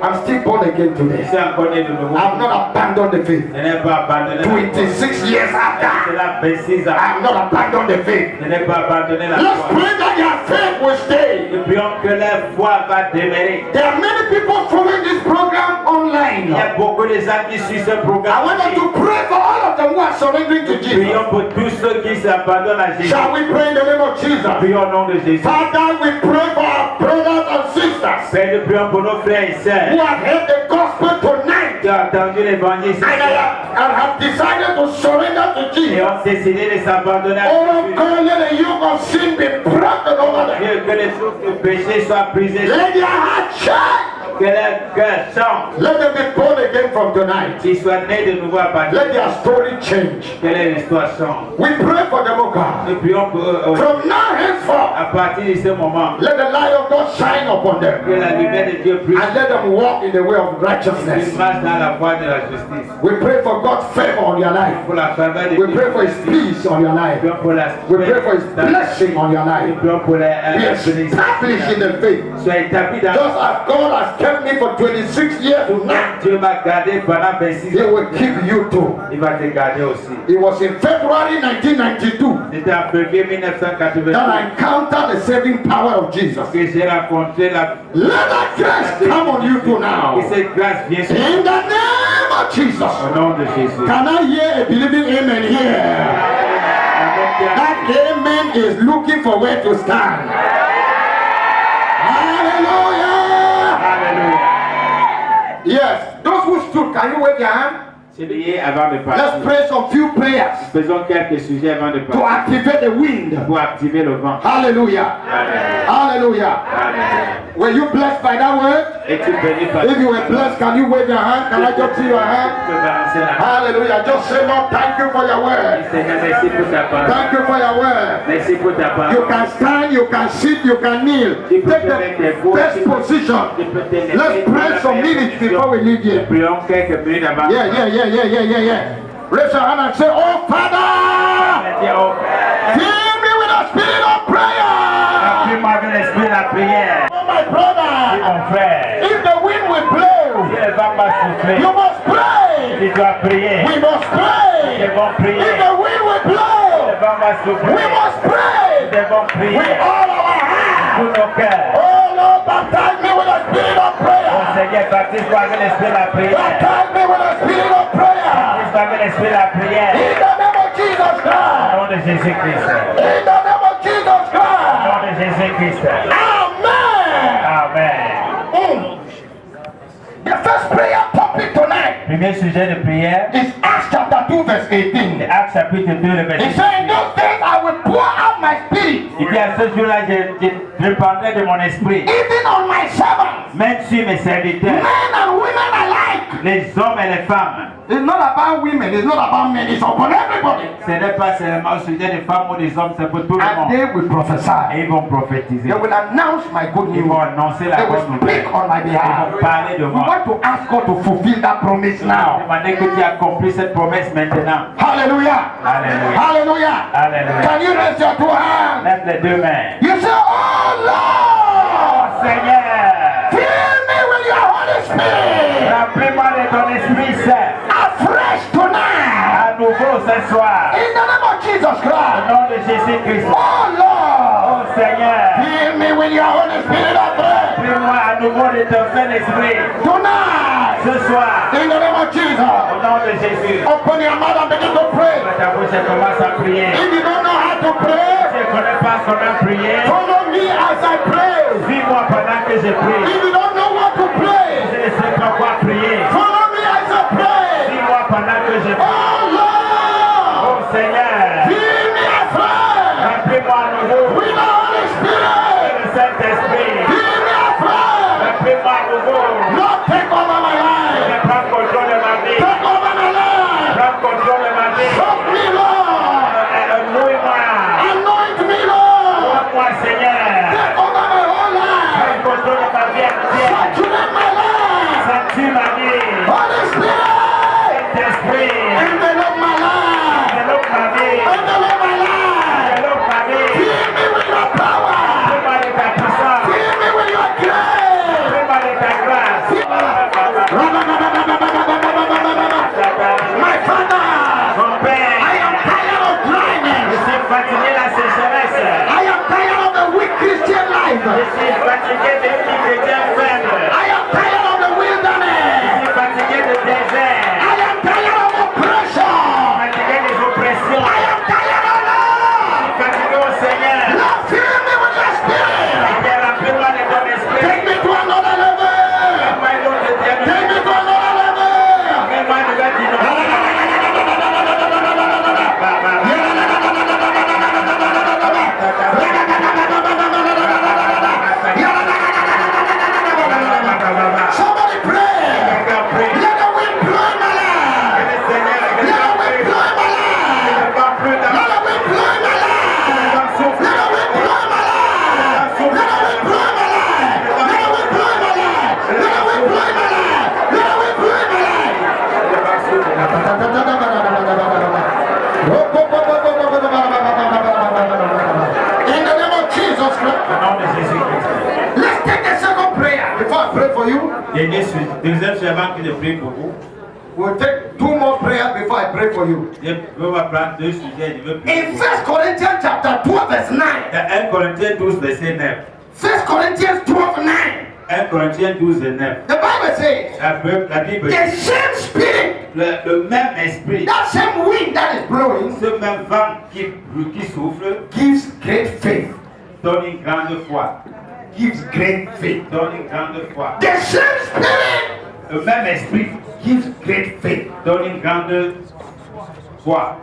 I'm still born again Je today. suis encore né de nouveau. I've not abandoned the faith. Je n'ai pas abandonné la foi. 26 years after, Cela 26 ans. I've not abandoned the faith. Je n'ai pas abandonné la Let's foi. pray that your faith will stay. Nous prions que la foi va demeurer. There are many people following this program Il online. y a beaucoup de gens qui suivent ce I programme. want us to pray for all of them who are surrendering to Jesus. Prions pour tous ceux qui s'abandonnent à Jésus. Shall we pray in the name of Jesus? Prions au nom de Jésus. Father, we pray for our brothers and sisters Père, nous prions pour nos frères et who sœurs have heard the gospel tonight qui ont entendu l'évangile ce and soir have decided to surrender to et Jesus. ont décidé de s'abandonner à Oh Jésus. God, let the yoke of sin be broken over them. Dieu, que les choses de péché soient brisées. Let their heart shine. Que leur cœur chante. Let them be born again from tonight. Qu'ils soient nés de nouveau à partir. Let their story change. Que leur histoire change. We pray for them, oh God. Nous prions pour eux. From now henceforth, À partir de ce moment, let the light of God shine upon que them. la lumière de Dieu brille. And let them walk in the way of Qu'ils righteousness. marchent dans la voie de la justice. We pray for God's favor on your life. Pour la faveur de We Dieu. pray for His peace on your life. Nous prions pour la We pray for His blessing on your Nous life. prions pour la Be established in the faith. Sois établi dans Just as God has kept me for 26 years now, Dieu m'a gardé pendant 26 He ans. will keep you too. Il va te garder aussi. It was in February 1992 C'était en février that 1982 I encountered the saving power of Jesus. que j'ai rencontré la Let that grace come on you too now. que cette grâce vient sur In the name of Jesus. au nom de Jésus. Can I hear a believing amen here? That amen is looking for where to stand. Hallelujah. Alléluia. Yes. Those who stood, can you wave your hand? C'est lié avant de Let's partir. pray some few prayers Faisons quelques sujets avant de to partir activate the wind. pour activer le vent. Hallelujah. Alléluia. Hallelujah. Alléluia. Were you blessed by that word? Es-tu béni par If you were blessed, can you wave your hand? Can I just see your hand? Tu peux balancer la main. Hallelujah. Just say, Lord, thank you for your word. Seigneur, merci pour ta parole. Thank you for your word. Merci pour ta You parole. can stand, you can sit, you can kneel. Take the best position. Let's pray some minutes before we leave here. Prions quelques minutes avant. Yeah. Raise your hand and say, oh Father, Oh, fill me with a spirit of prayer. Remplis-moi de l'esprit de la prière. Oh my Dis brother, mon frère, if the wind will blow, si le vent va souffler, you must pray. tu dois prier. We must pray. Nous devons If prier. the wind will Le blow, vent va we souffler. must Nous pray devons with prier all our heart. pour nos cœurs. Oh Lord, baptize me with a spirit of Oh prayer. Seigneur, baptise-moi avec l'esprit de la prière. Baptize me with the spirit of prayer. Baptise-moi avec l'esprit de la prière. In the name of Jesus Au Christ. nom de Jésus-Christ. In the name of Jesus Au Christ. nom de Jésus-Christ. Amen. Amen. The first prayer topic tonight Premier sujet de prière, is Acts chapter 2 verse 18. Actes chapitre 2, le He verset. said, in those days I will pour out my spirit Il dit à ce jour-là, je répandrai de mon esprit, even on my servants, même sur mes serviteurs, men and women alike. les hommes et les femmes. It's not about women, it's not about men, it's upon everybody. Ce n'est pas seulement au sujet des femmes ou des hommes, c'est pour tout le And monde. they will prophesy. Et ils vont prophétiser. They will announce my good Ils news. vont annoncer la They will bonne nouvelle. speak on my Ils behalf. vont parler de We moi. want to ask God to fulfill that promise now. Demandez que tu accomplisses cette promesse maintenant. Hallelujah. Alléluia. Hallelujah. Alléluia. Can you raise your two hands? Lève les deux mains. You say, oh Lord, Seigneur, fill me with your Holy Spirit remplis-moi de ton Esprit Saint. afresh tonight. À nouveau ce soir. In the name of Jesus Au Christ. nom de Jésus-Christ. Oh Lord, Oh Seigneur, fill me with your Holy Spirit afresh remplis-moi à nouveau de ton Saint-Esprit. tonight. Ce soir, In the name of au Jesus. nom de Jésus. Open your mouth and begin to pray. Ouvre ta bouche et commence à prier. If you don't know how to Si pray, tu ne connais pas comment prier, follow me as I pray. suis-moi pendant que je prie. If you don't know what to pray, Je ne sais pas quoi prier. follow me as I pray. Suis-moi pendant que je prie. Oh Lord, Oh Seigneur, fill me afresh remplis-moi à nouveau with the Holy Spirit. le Saint-Esprit. Fill me afresh. Remplis-moi à nouveau. Lord, take over my life. Je prends contrôle de ma vie. Take over my life. Prends contrôle de ma vie. Help me, Lord. Mouille-moi. Anoint me, Lord. Moi Seigneur. Take over my whole life. Prends contrôle de ma vie entière. Saturate my life. Sanctifie ma vie. Holy Spirit, Saint-Esprit. envelope my life. Développe ma vie. Envelope my life. Développe ma vie. Fill me with your power. Fais-moi de ta puissance. Fill me with your grace. Fais-moi de ta grâce. My Father, Mon Père, I am tired of je dryness. suis fatigué de la sécheresse. I am tired of the weak Christian Je life. suis fatigué des petits chrétiens faibles. I am tired of the Je wilderness. suis fatigué du désert. I am tired of oppression. Fatigué des oppressions. I am tired of Je love. suis fatigué au Seigneur. Lord, fill me with your spirit. Seigneur, remplis-moi de ton esprit. Take me to another level. Fais-moi une autre Take dimension. me to another level. Fais-moi une nouvelle dimension. Somebody pray. Let the wind blow in my life. Let the wind blow in my life. Let the wind blow in my life. Let the wind blow in my life. Let the wind blow in my life. Let the wind blow in my life. Let the wind blow in my life. Let the wind blow in my life. In the name of Jesus Christ. Au nom de Jésus-Christ. Let's take the second prayer before I pray for you. Deuxième sujet avant que je prie pour vous. We'll take two more prayers before I pray for you. Je vais prendre deux sujets. Je veux prier In pour vous. 1 Corinthians chapter 12 verse 9. Dans 1 Corinthiens 12, verset 9. 1 Corinthians 12 9. 1 Corinthiens 12, 9. The Bible says, La Bible the dit, same spirit, le même esprit, that same wind that is blowing, ce même vent qui souffle, gives great faith. donne une grande foi. Gives great faith. Donne une grande foi. The same spirit Le même esprit gives great faith. donne une grande foi.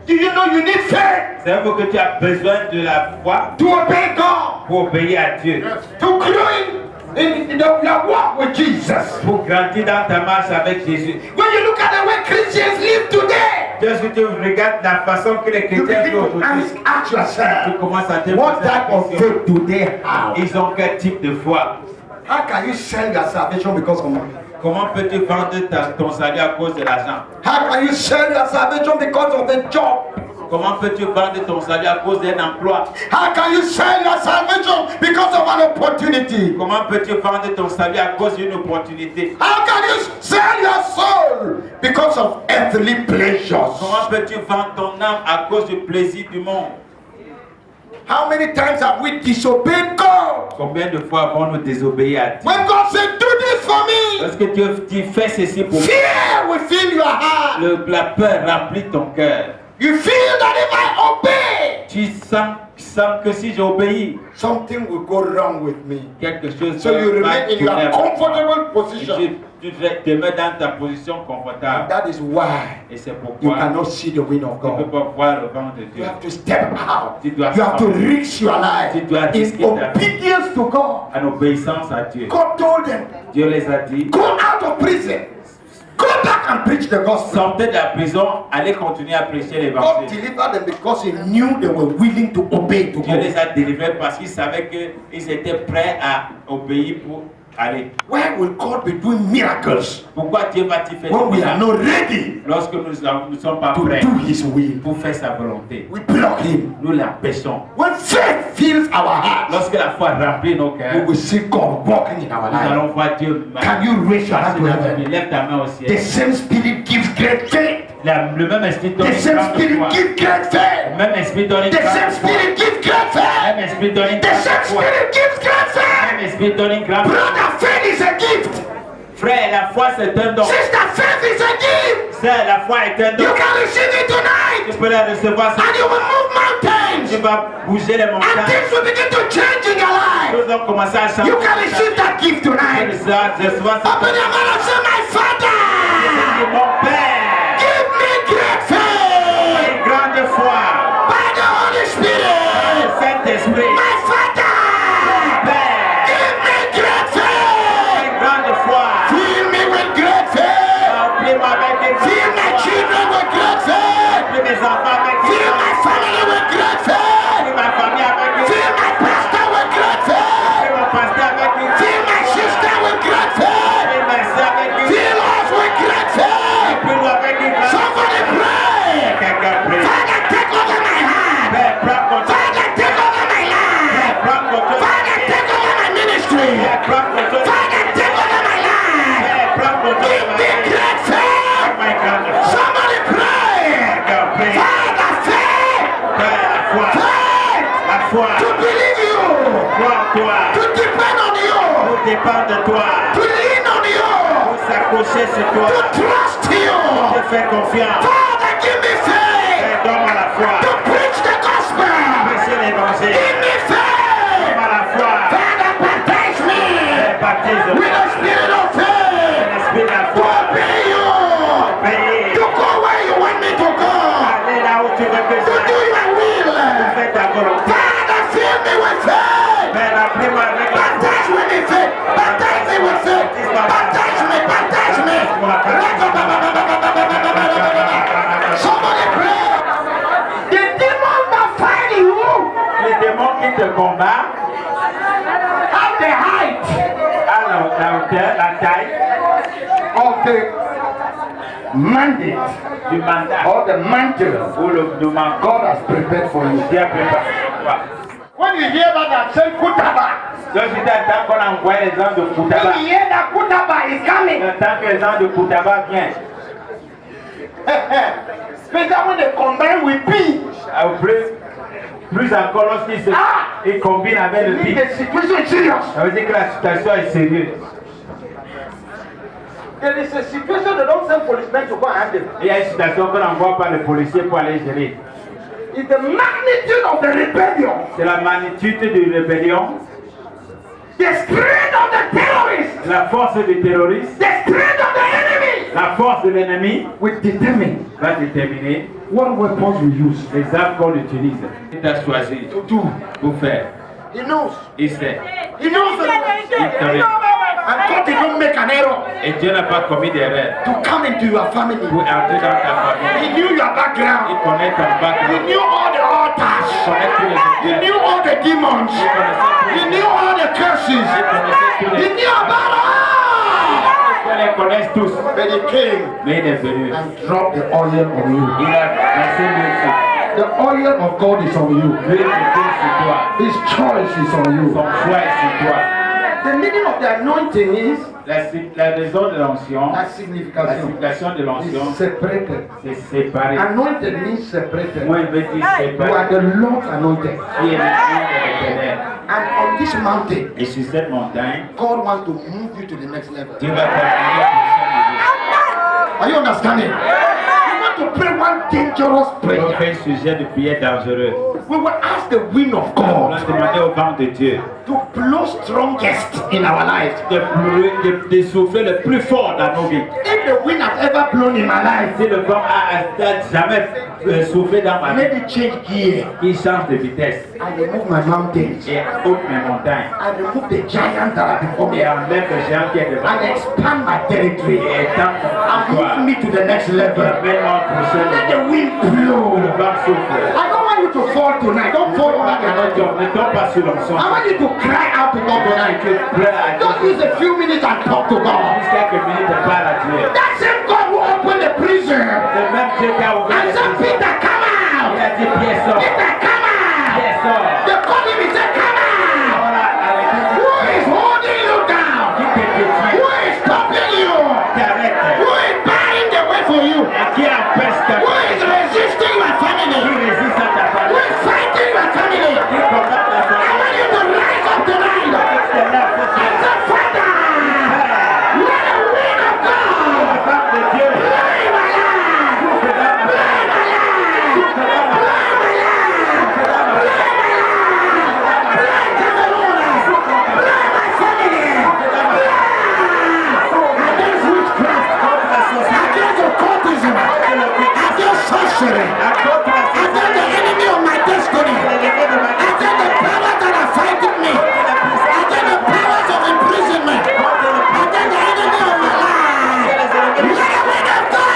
Do you know you need faith C'est vrai que tu as besoin de la foi to obey God, pour obéir à Dieu, to grow in your walk with Jesus? pour grandir dans ta marche avec Jésus. When you look at the way Christians live today, Lorsque tu regardes la façon que les you chrétiens begin vivent to aujourd'hui, ask yourself, tu commences à te what poser la type of question. faith do they have? Ils ont quel type de foi? How can you sell your salvation because of money? Comment peux-tu vendre ton salut à cause de l'argent? How can you sell your salvation because of a job? Comment peux-tu vendre ton salut à cause d'un emploi? How can you sell your salvation because of an opportunity? Comment peux-tu vendre ton salut à cause d'une opportunité? How can you sell your soul because of earthly pleasures? Comment peux-tu vendre ton âme à cause du plaisir du monde? How many times have we disobeyed God? Combien de fois avons-nous désobéi à Dieu? When God said, do this this for me. Lorsque tu fais ceci pour moi, Fear will fill your heart. la peur remplit ton cœur. You feel that if I obey, Tu sens que si j'obéis, something will go wrong with me. quelque chose So you va remain in your tourner. comfortable position. Tu te mets dans ta position confortable. That is why Et c'est you pourquoi cannot see the wind of tu ne peux God. pas voir le vent de You Dieu. have to step out. Tu dois You have to sortir. risk your life Tu dois in risquer ta vie. obedience to God. En obéissance à Dieu. God told them, Dieu les a dit, go out of prison. Go back and preach the gospel. sortez de la prison, allez continuer à prêcher God l'évangile. delivered them because he knew they were willing to obey to Dieu les God. a délivrés parce qu'il savait qu'ils étaient prêts à obéir pour aller. Why will God be doing miracles Pourquoi Dieu va-t-il faire when des we are miracles not ready lorsque nous ne sommes pas to prêts do his will? pour faire sa volonté? We block him. Nous l'empêchons. When faith fills our hearts, Lorsque la foi remplit nos we cœurs, will see God walking in our nous life. allons voir Dieu. Can you raise your hand to heaven? Lève ta main au The ciel. same spirit gives great faith. Le même esprit donne The une same grande spirit foi. gives great faith. Le même esprit donne une The same grande foi. spirit gives great Le faith. même esprit donne une The grande same foi. spirit gives great Le faith. même esprit donne une grande foi. Brother, faith is a gift. Frère, la foi c'est un don. Sister, faith is a gift. Sœur, la foi est un don. You can receive it tonight. Tu peux la recevoir ce And you will move mountains. Tu vas bouger les And montagnes. things will begin to change in your life. Nous allons commencer à changer. You can receive that gift tonight. Open your mouth and say, my Father, Mon Père, give me great faith. une grande foi. By the Holy Spirit. Le Saint-Esprit. My Father, Père, give me great faith. une grande foi. Fill me with great faith. Remplis-moi avec une Fill grande my foi. children with great faith. Remplis mes enfants avec une Fill grande my foi. family with great faith. Remplis ma famille avec une Fill grande my foi. pastor with great faith. Remplis mon pasteur avec une grande Fill my sister with great faith. Remplis ma soeur avec une grande Fill us with great faith. Remplis-nous avec une grande foi. Somebody pray. Quelqu'un prie. Father, take over my heart. Père, prends contrôle. Father, take over my life. Père, prends contrôle. Father, take over my ministry. Père, prends contrôle. Father, take over my life. Père, prends contrôle. Give me great faith. Oh my God. Somebody pray. Quelqu'un prie. Father, faith. Père, la foi. Faith. La foi. To believe you. Crois en toi. To depend on you. Tout dépend de toi. To lean on you. Pour s'accrocher sur To toi. trust you. Te faire confiance. Father, give me faith. Père, donne-moi la foi. To preach the gospel. Prêcher l'évangile. Give me faith. Donne-moi la foi. Father, baptize me Père, baptise-moi. with the spirit of faith. L'esprit de la To foi. obey you. Payer. To go where you want me to go. Aller là où tu veux que To je do your will. fais ta volonté. Father, fill me with faith. Père, remplis-moi avec la foi. Baptize me with faith. Baptize me with faith. Baptize me. Baptize me. Somebody pray. The demons that fight you Les démons qui te combattent have the height à la hauteur, la taille of the mandate du mandat or the mantle ou le mandat God has prepared for you. Dieu a préparé pour toi. When you hear that they say Kutaba, Donc si tu attends qu'on envoie les gens de Koutaba, when you hear that Kutaba is coming, tant que les gens de Koutaba viennent, especially when they combine with P, plus encore lorsqu'ils ils combinent avec le pic, the situation is serious. ça veut dire que la situation est sérieuse. There is a situation they don't send policemen to go and handle. Il y a une situation qu'on n'envoie pas les policiers pour aller gérer. It's the magnitude of the rebellion, C'est la magnitude de rébellion, the spirit of the terrorists, la force du terroriste, the spirit of the enemy la force de l'ennemi will determine va déterminer what weapons we use. les armes qu'on utilise. Il t'a choisi To do. pour faire. He knows. Il sait. He knows that. Il connaît. And God did not make an error Et Dieu n'a pas commis d'erreur to come into your family. pour entrer dans ta famille. He knew your Il background. connaît ton He background. knew all the Il altars. connaît tous les He églises. knew all the demons. Il connaissait He tous knew all the curses. Il connaissait tous He les knew about all. Ils les connaissent tous. But he came Mais il est venu. and dropped the oil on you. Il a placé l'huile sur The oil of God is on you. l'huile de Dieu sur toi. His choice is on you. Son choix est sur toi. The meaning of the anointing is La raison de l'onction, la la signification. signification de l'onction, Is separated. c'est séparé. Anointed means separated. Moi, je veux dire You are séparé. the Lord's anointed. Qui est l'esprit de l'Éternel. And on this mountain, Et sur cette montagne, God wants to move you to the next level. Dieu va t'amener au prochain niveau. Are you understanding? We want to pray one dangerous On prayer. fait un sujet de prière dangereux. We will ask the wind of On va God demander au vent de Dieu to blow strongest in our lives. de souffler le plus fort dans nos vies. If the wind has ever blown in my life, Si le vent a jamais soufflé dans ma vie, maybe change gear. il change de vitesse I remove my mountains. et ôte mes montagnes I remove the giants that are before me et enlève le géant qui est devant and moi expand my territory et étend mon and territoire. move me to the next level. Mets-moi au prochain Let niveau. the wind blow. Le vent souffle. I don't want you to fall tonight. Don't fall on the anointing. Ne tombe pas sur l'onction. I want you to cry out to God tonight. Pleure à Just Dieu. use a few minutes and talk to God. Juste quelques minutes de parle à Dieu. That same God who opened the prison Le même Dieu qui a ouvert and les said, prisons. Peter, come Il out. a dit Pierre sort. Peter, come out. Pierre sort. They called him, he said, come out. Voilà, avec Who is holding you down? qui te détient, Who is stopping you? t'arrête. Who is barring the way for you? Et qui empêche ta Who is resisting your qui family? résiste à ta Who famille, is fighting your family? qui combat la I famille. want you to rise up tonight C'est là, c'est ça. and say, Father, let the wind of God La femme de Dieu, blow in my life. souffle dans ma Blow vie. in my life. Souffle dans ma Blow vie. in my life. Souffle dans ma Blow vie. in my life. Blow in Cameroon. Blow in my family. Blow against witchcraft. Contre la société, Against occultism. Against sorcery. contre la Against the enemy of my destiny. société de ma vie. Against the powers that are fighting me. Against the powers of imprisonment. Against the enemy of my life. Let the wind of God.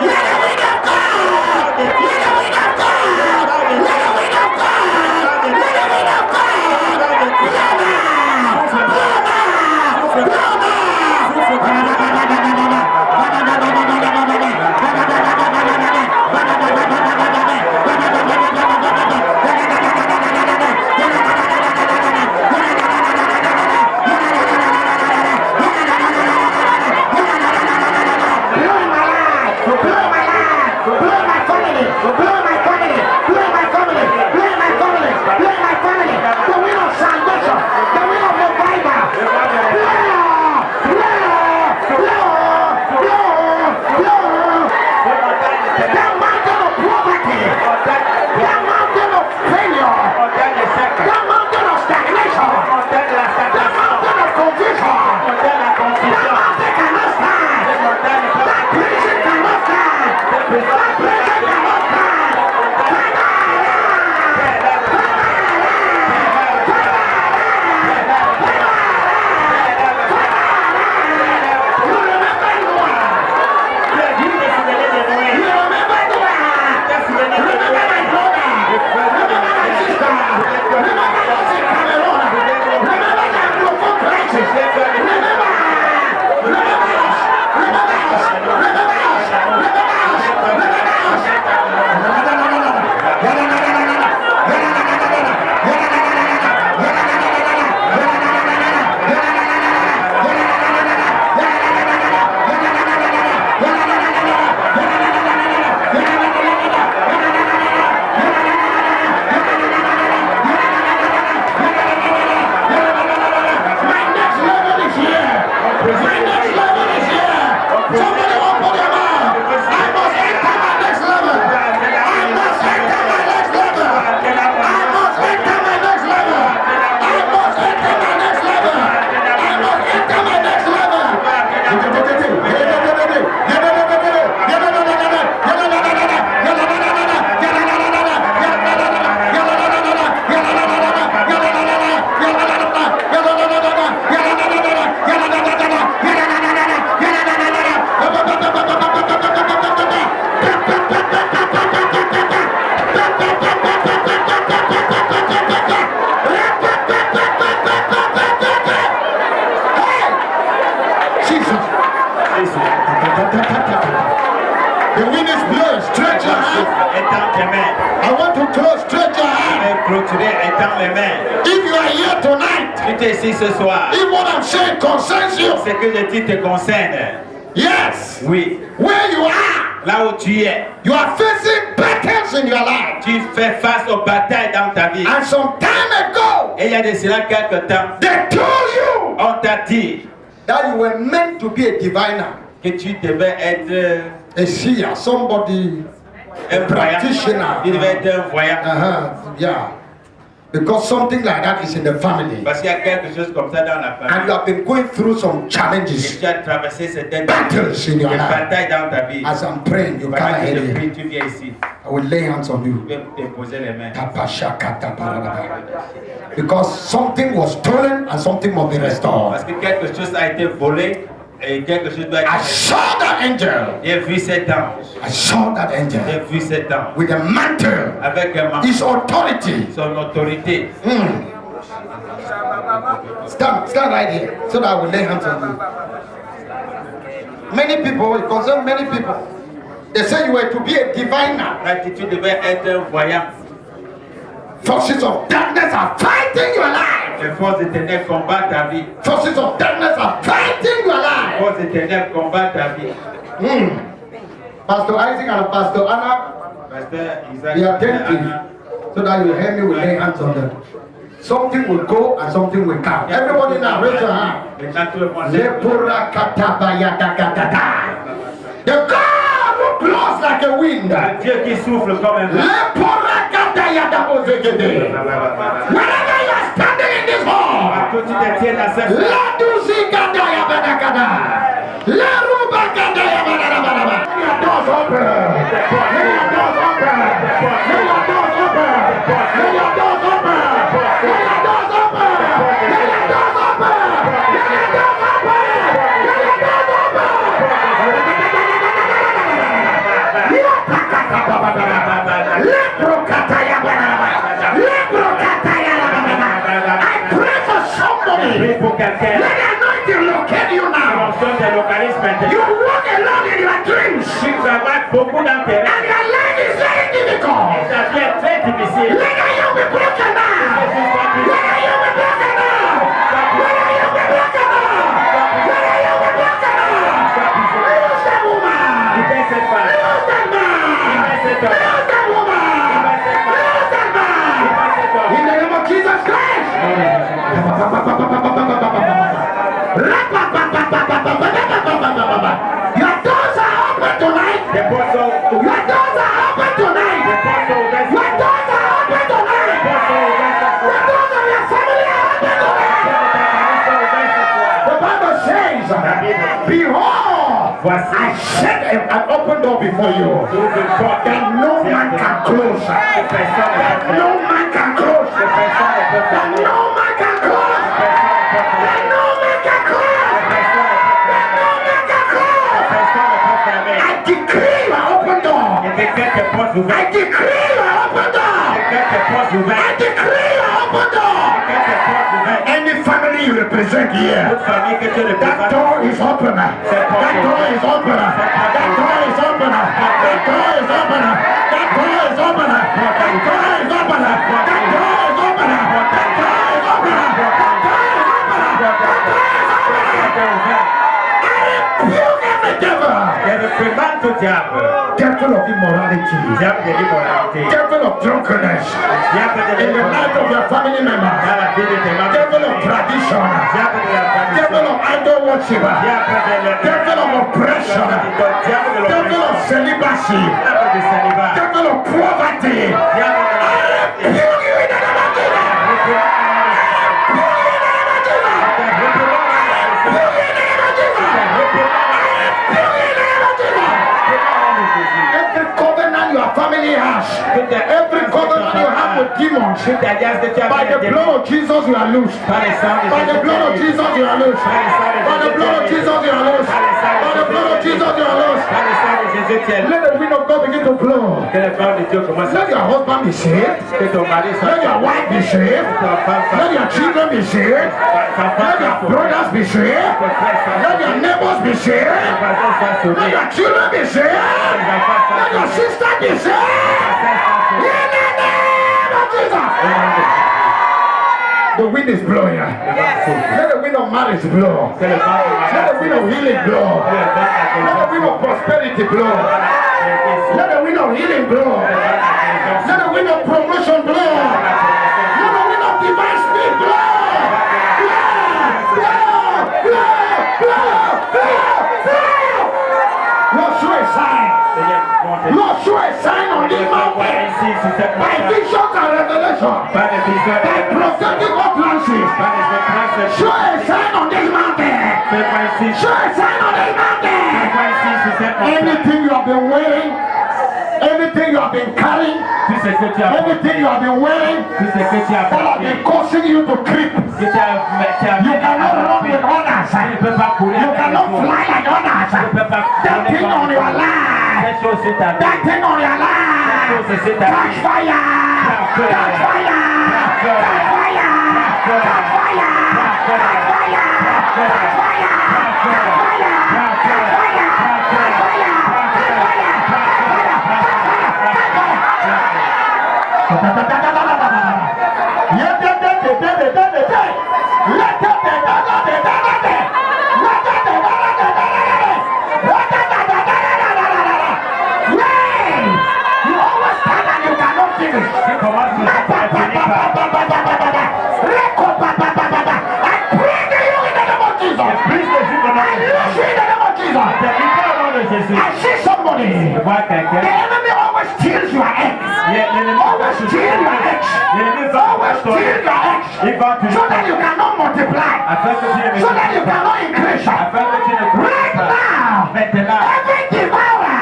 Let the wind of God. Let the wind of God. Let the wind of God. Let the wind of God. Blow now. Blow now. Blow now. Blow my life, blow my life, blow my family, blow my family, blow my family, blow my family, blow my family. The wind of salvation, the wind of revival. Blow. That mountain of poverty, that mountain of failure, that mountain of stagnation, that mountain of confusion, that mountain cannot stand. That prison cannot stand. That prison cannot stand. You remember Noah. You remember Noah. Remember my brother. Remember my sister. Remember those in Cameroon. Remember the Anglophone crisis. Remember us. Remember us. Remember us. Remember us. My next level is here. My next level is here. Somebody open your mouth. I must enter my next level. I must enter my next level. I must enter my next level. I must enter my next level. I must enter my next level. Jesus. The wind is blowing. Stretch your hand. I want to close. Stretch your hand. hand. Clôturer est dans mes mains. If you are here tonight, Tu es ici ce soir. if what I'm saying concerns you, Ce que je dis te concerne. yes, Oui. where you are, Là où tu es, you are facing battles in your life. tu fais face aux batailles dans ta vie. And some time ago, Et il y a de cela quelque temps, they told you on t'a dit that you were meant to be a diviner, que tu devais être a seer, somebody, un voyant. practitioner. Tu devais être un voyant. Yeah. Because something like that is in the family. Parce qu'il y a quelque chose comme ça dans la And famille. you have been going through some Et challenges, tu as traversé certaines battles in your life. batailles dans ta vie. As I'm praying, you come Pendant que ahead je here. prie, tu viens ici. I will lay hands on you. Je vais te poser les mains. Because something was stolen and something must be restored. Parce que quelque chose a été volé et quelque chose doit I être. saw that angel. J'ai vu cet ange. I saw that angel J'ai vu cet ange. with a mantle, Avec un manteau, his authority. son autorité. Stand right here so that I will lay hands on you. Many people, it concerns many people. They say you were to be a diviner. L'attitude devait être un voyant. Forces of darkness are fighting your life. Les forces des ténèbres combattent ta vie. Forces of darkness are fighting your Les life. forces des ténèbres combattent ta vie. Pastor Isaac and Pastor Anna, Pasteur Isaac, they are attentive so that you hear me will lay hands on them. Something will go and something will come. Everybody now raise your hand. Maintenant, tout le monde lève. The God who blows like a wind. Le Dieu qui souffle comme un vent. Wherever you are standing in this hall, Partout tu te tiens dans cette let your doors open. Let your doors open. Let your doors open. Let your doors open. Let your doors open. Let your doors open. Let your doors open. Let your doors open. I pray for somebody. Prie pour quelqu'un. Let the anointing locate you now. L'onction te localise You maintenant. walk alone in your dreams. Tu travailles beaucoup dans tes rêves. And your life is very difficult. Ta vie est très difficile. Let you be broken now. Let you be broken now. Let you be broken now. Let you be broken now. Lose that woman. Libère cette femme. Lose that man. Libère cet homme. Lose that woman. Lose that man. In the name of Jesus Christ. Your doors are open tonight. Des portes sont Your ouvertes. doors are open tonight. Des portes sont ouvertes. Your doors are open tonight. Des portes sont ouvertes cette The fois. doors of your family are open tonight. Les portes de ta famille sont ouvertes cette fois. The Bible says, behold, Voici. I set an open door before you J'ouvre une porte. that no man can close. Que personne ne That peut no man can close. Que personne ne peut That fermer. no man can close. Personne ne peut That fermer. no man can close. Personne ne peut That no man can close. Personne ne peut fermer. I decree your open door. Et décrète tes portes I ouvertes. decree your open door. Décrète tes portes I ouvertes. decree your open door. Décrète tes portes ouvertes. Any family you represent here, Toute famille que tu that représentes. door is open. That door is open. That door is open. That door is open. That door is open. That door is open. That door is open. That door is open. That door is open. That door is open. I rebuke every devil. Je représente au diable. Devil of immorality. Diable de l'immoralité. Devil of drunkenness. Diable de In the life of your family members. Dans la vie de tes membres. Devil of tradition. Diable de la famille. Devil of idol worship. Diable de Devil of oppression. Diable de Devil of celibacy. Diable de célibat. Devil of poverty. Diable de la Rebuke you in the name of Jesus. Rebuke you in the name of Jesus. Rebuke you in the name of Jesus. Rebuke you in the name of Jesus. Every covenant your family has, every covenant you have with demons, by the blood of Jesus you are loose. By the blood of Jesus you are loose. By the blood of Jesus you are loose. By the blood of Jesus you are loose. Let the wind of God begin to blow. Que le vent de Dieu commence Let your husband be saved. que ton mari Let soit your wife be saved. Let your children be saved. Let your brothers be saved. Let your neighbors be saved. Let your children be saved. Let your sister be saved. In the name of Jesus. Jesus. The wind is blowing. Let the wind of marriage blow. Let the wind of healing blow. Let the wind of prosperity blow. Let the wind of healing blow. Let the wind of promotion blow. Let the wind of divine speed blow. Lord, show a sign. Lord, show a sign on this mountain. By visions and revelation. By prophetic utterances. Show a sign on this mountain. Show a sign on this mountain. Anything you have been wearing, anything you have been carrying, anything you have been wearing that have been causing you to creep. You cannot run with others. You cannot fly like others. That thing on your life. That thing on your life. Catch fire. Catch fire. Catch fire. Catch fire. Catch fire. Catch fire. I see somebody. The enemy always steals your eggs. Always steals your eggs. Always steals your eggs. So that you cannot multiply. So that you cannot increase. Right now, every devourer,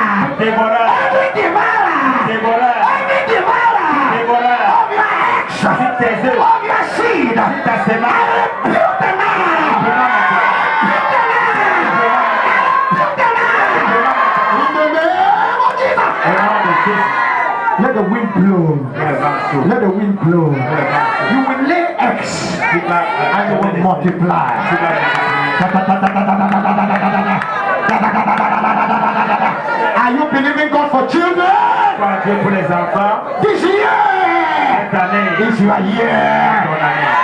every devourer of your eggs, of your seed, I rebuke them now. Let the wind blow. Let the wind blow. You will lay eggs and you will multiply. Are you believing God for children? This year is your year.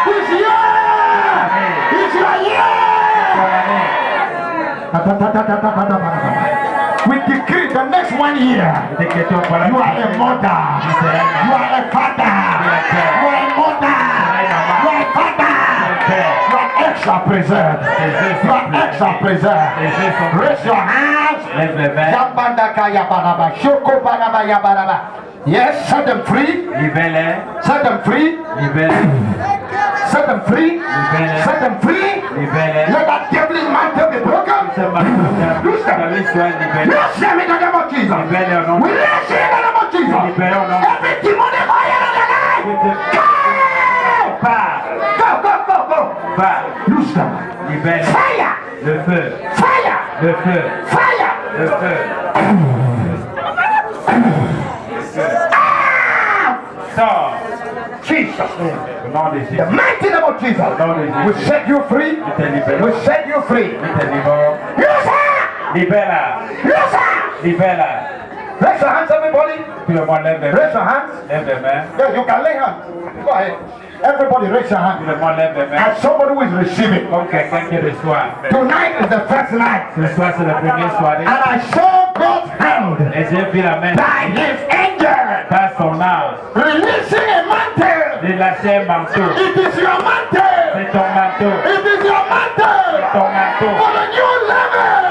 This year is your year. We decree the next 1 year. You are a mother. You are a father. You are a mother. You are a father. Your eggs are preserved. Your eggs are preserved. Raise your hands. Yes, set them free. Set them free. Set them free. Set them free. Let that devilish mantle be broken. Loose them. Loose them in the name of Jesus. We loose you in the name of Jesus. Every demonic fire in the life. Go. Loose them. Fire. Le feu. Fire. Le feu. Fire. Le feu. Sors. Jesus' name. Au nom de Jésus. The mighty name of Jesus. We set you free. We set you free. Libère-la. Libère-la. Raise your hands, everybody. Tout le monde lève les mains. Raise your hands. Lève les mains. Yeah, you can lay hands. Go ahead. Everybody raise your hand. Tout le monde lève les mains. As somebody who is receiving. Comme quelqu'un qui reçoit. Tonight is the first night. Ce soir, c'est la première soirée. And I saw God's hand Et j'ai vu la main by his angel par son ange. releasing a mantle. Relâcher un manteau. It is your mantle. C'est ton manteau. It is your mantle. Ton manteau. For the new level.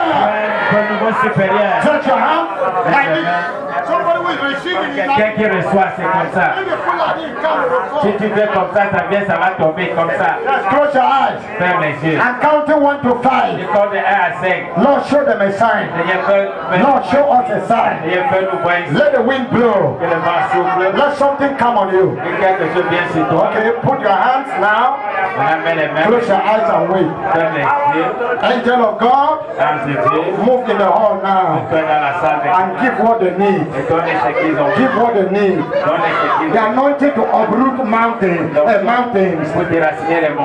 Pour le niveau supérieur. Touch your hand. Lève les mains. Somebody who is receiving it. Quelqu'un qui reçoit, c'est comme ça. Si tu fais comme ça vient, ça va tomber comme ça. Just close your eyes. Ferme les yeux. I'm counting 1 to 5. Je compte de 1 à 5. Lord, show them a sign. Seigneur, fais Lord, show us a sign. nous voir ici. Let the wind blow. Que le vent souffle. Let something come on you. Que quelque chose vienne sur toi. Okay, put your hands now. Close your eyes and wait. Angel of God, move in the hall now and give what they need. Give what they need. The anointing to uproot mountains,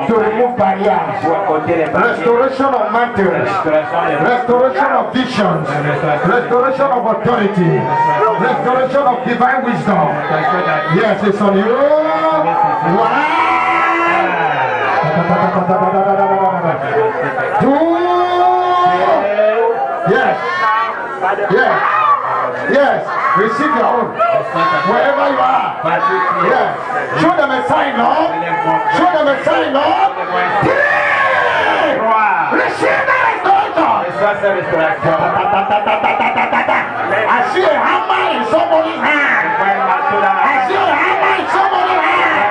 to remove barriers. Restoration of mountains. Restoration of visions. Restoration of authority. Restoration of divine wisdom. Yes, it's on you. Wow. Yes. Yes. Yes. Receive your own. Wherever you are. Yes. Show them a sign, Lord. Show them a sign, Lord. Receive the restoration. I see a hammer in somebody's hand. I see a hammer in somebody's hand.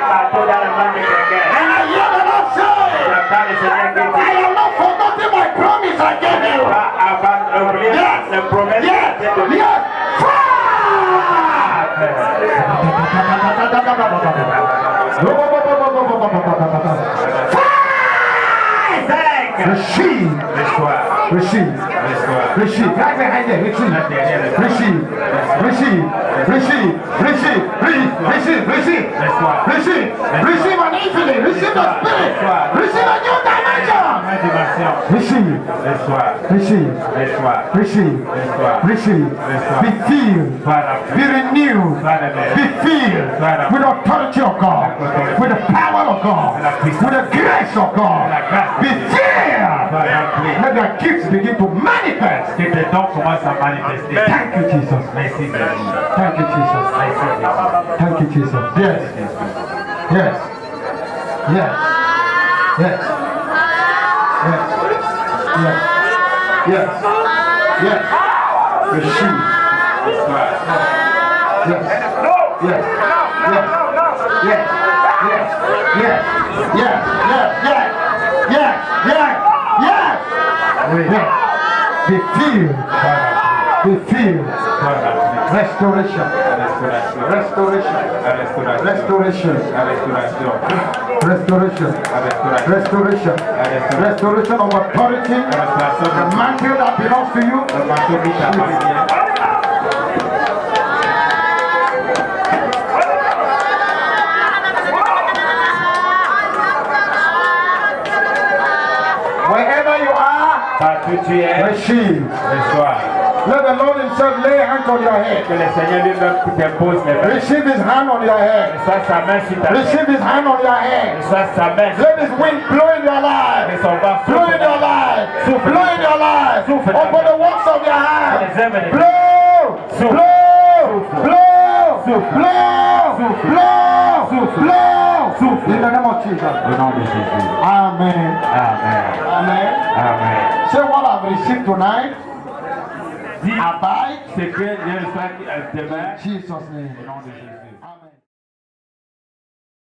And I hear the Lord say, I have not forgotten my promise I gave you. Yes, yes, yes. Receive. Receive. Receive. Right behind there. Receive. Receive. Receive. Receive. Receive. Receive. Receive. Receive. Receive an infinite. Receive the spirit. Receive a new dimension. Receive. Receive. Receive. Receive. Be filled. Be renewed. Be filled with the authority of God. With the power of God. With the grace of God. Be filled. Let the gifts begin to manifest. Que tes dons commencent à manifester. Thank you, Jesus. Merci, Jésus. Thank you, Jesus. Thank you, Jesus. Yes. Yes. Yes. Yes. Yes. Yes. Yes. Receive. Yes. Yes. Yes. Yes. Yes. Yes. Yes. Yes. Yes. Yes. Yes. Yes. Be filled. Be filled. Restoration. Restoration. Restoration. Restoration. Restoration. Restoration of authority. The mantle that belongs to you. Wherever you are, receive. Let the Lord himself lay hands on your head. Receive his hand on your head. Receive his hand on your head. Let his wind blow in your life. Blow in your life. Blow in your life. Over the works of your hand. Blow. Blow. Blow. Blow. Blow. In the name of Jesus. Amen. Amen. Amen. Amen. Say what I've received tonight. Dis, Abide. c'est que Dieu soit demain. In Jesus' name. Au nom de Jésus.